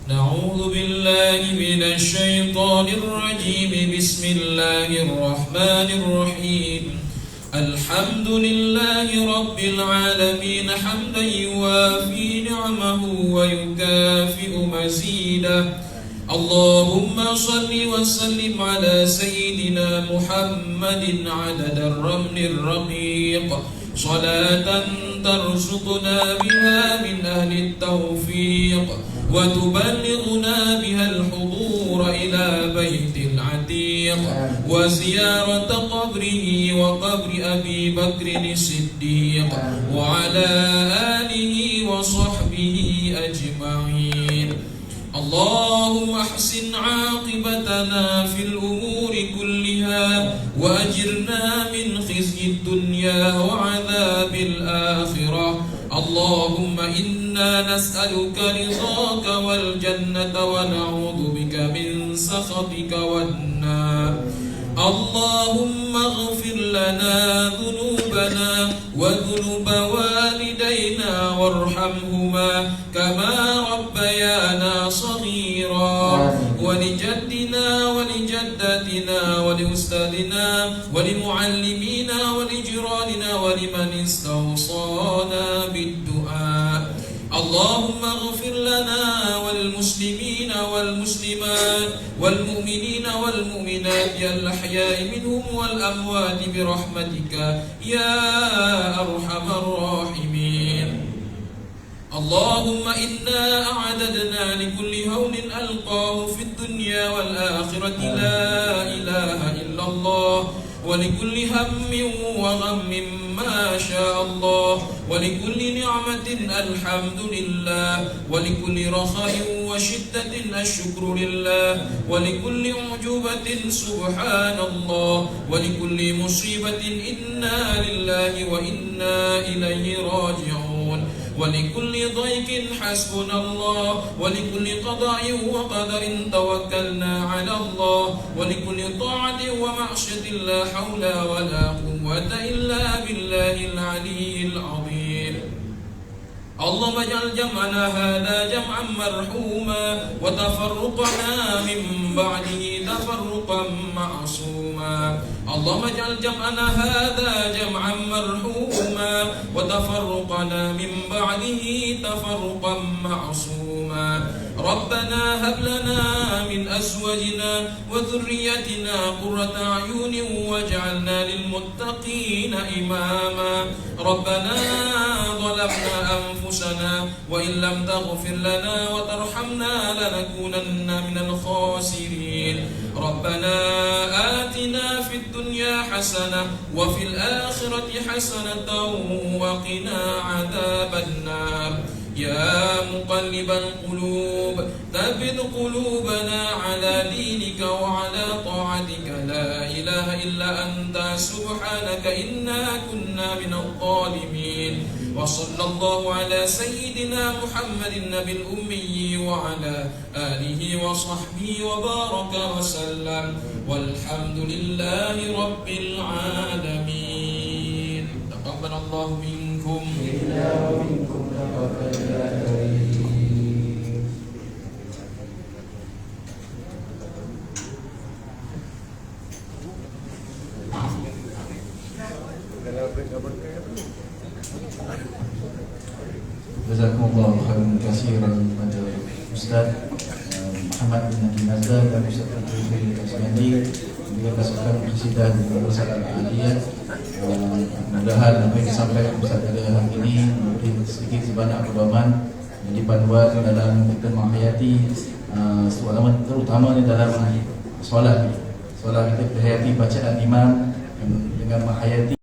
نعوذ بالله من الشيطان الرجيم بسم الله الرحمن الرحيم الحمد لله رب العالمين حمدا يوافي نعمه ويكافئ مزيده اللهم صل وسلم على سيدنا محمد عدد الرمل الرقيق صلاة ترزقنا بها من أهل التوفيق وتبلغنا بها الحضور إلى بيت العتيق وزيارة قبره وقبر أبي بكر الصديق وعلى آله وصحبه أجمعين اللهم احسن عاقبتنا في الأمور كلها وأجرنا من خزي الدنيا وعذاب الآخرة اللهم إنا نسألك رضاك والجنة ونعوذ بك من سخطك والنار اللهم اغفر لنا ذنوبنا وذنوب والدينا وارحمهما كما ربيانا صغيرا ولجدنا ولجدتنا ولأستاذنا ولمعلمينا ولجيراننا ولمن استوصانا بالدعاء اللهم اغفر لنا وللمسلمين والمسلمات والمؤمنين والمؤمنات الأحياء منهم والأموات برحمتك يا أرحم الراحمين اللهم إنا أعددنا لكل هون ألقاه في الدنيا والآخرة لا إله إلا الله ولكل هم وغم ما شاء الله ولكل نعمة الحمد لله ولكل رخاء وشدة الشكر لله ولكل أعجوبة سبحان الله ولكل مصيبة إنا لله وإنا إليه راجعون ولكل ضيق حسبنا الله ولكل قضاء وقدر توكلنا على الله ولكل طاعة ومعصية لا حول ولا قوة إلا بالله العلي العظيم اللهم اجعل جمعنا هذا جمعا مرحوما وتفرقنا من بعده تفرقا معصوما اللهم اجعل جمعنا هذا جمعا مرحوما وتفرقنا من بعده تفرقا معصوما ربنا هب لنا من أزواجنا وذريتنا قرة أعين واجعلنا للمتقين إماما ربنا ظلمنا أنفسنا وإن لم تغفر لنا وترحمنا لنكونن من الخاسرين ربنا آتنا في الدنيا حسنة وفي الآخرة حسنة وقنا عذاب النار يا مقلب القلوب ثبت قلوبنا على دينك وعلى طاعتك لا إله إلا أنت سبحانك إنا كنا من الظالمين وصلى الله على سيدنا محمد النبي الأمي وعلى آله وصحبه وبارك وسلم والحمد لله رب العالمين تقبل الله منكم ومنكم تقبل يا كريم Jazakumullah khairan katsiran kepada Ustaz Muhammad bin Nabi Nazar dan Ustaz Fadil Kasmandi juga pasukan Presiden Universitas Al-Aliyah. Mudah-mudahan apa yang disampaikan Ustaz pada hari ini memberi sedikit sebanyak pedoman menjadi panduan dalam kita menghayati terutamanya dalam solat kita hayati bacaan imam dengan menghayati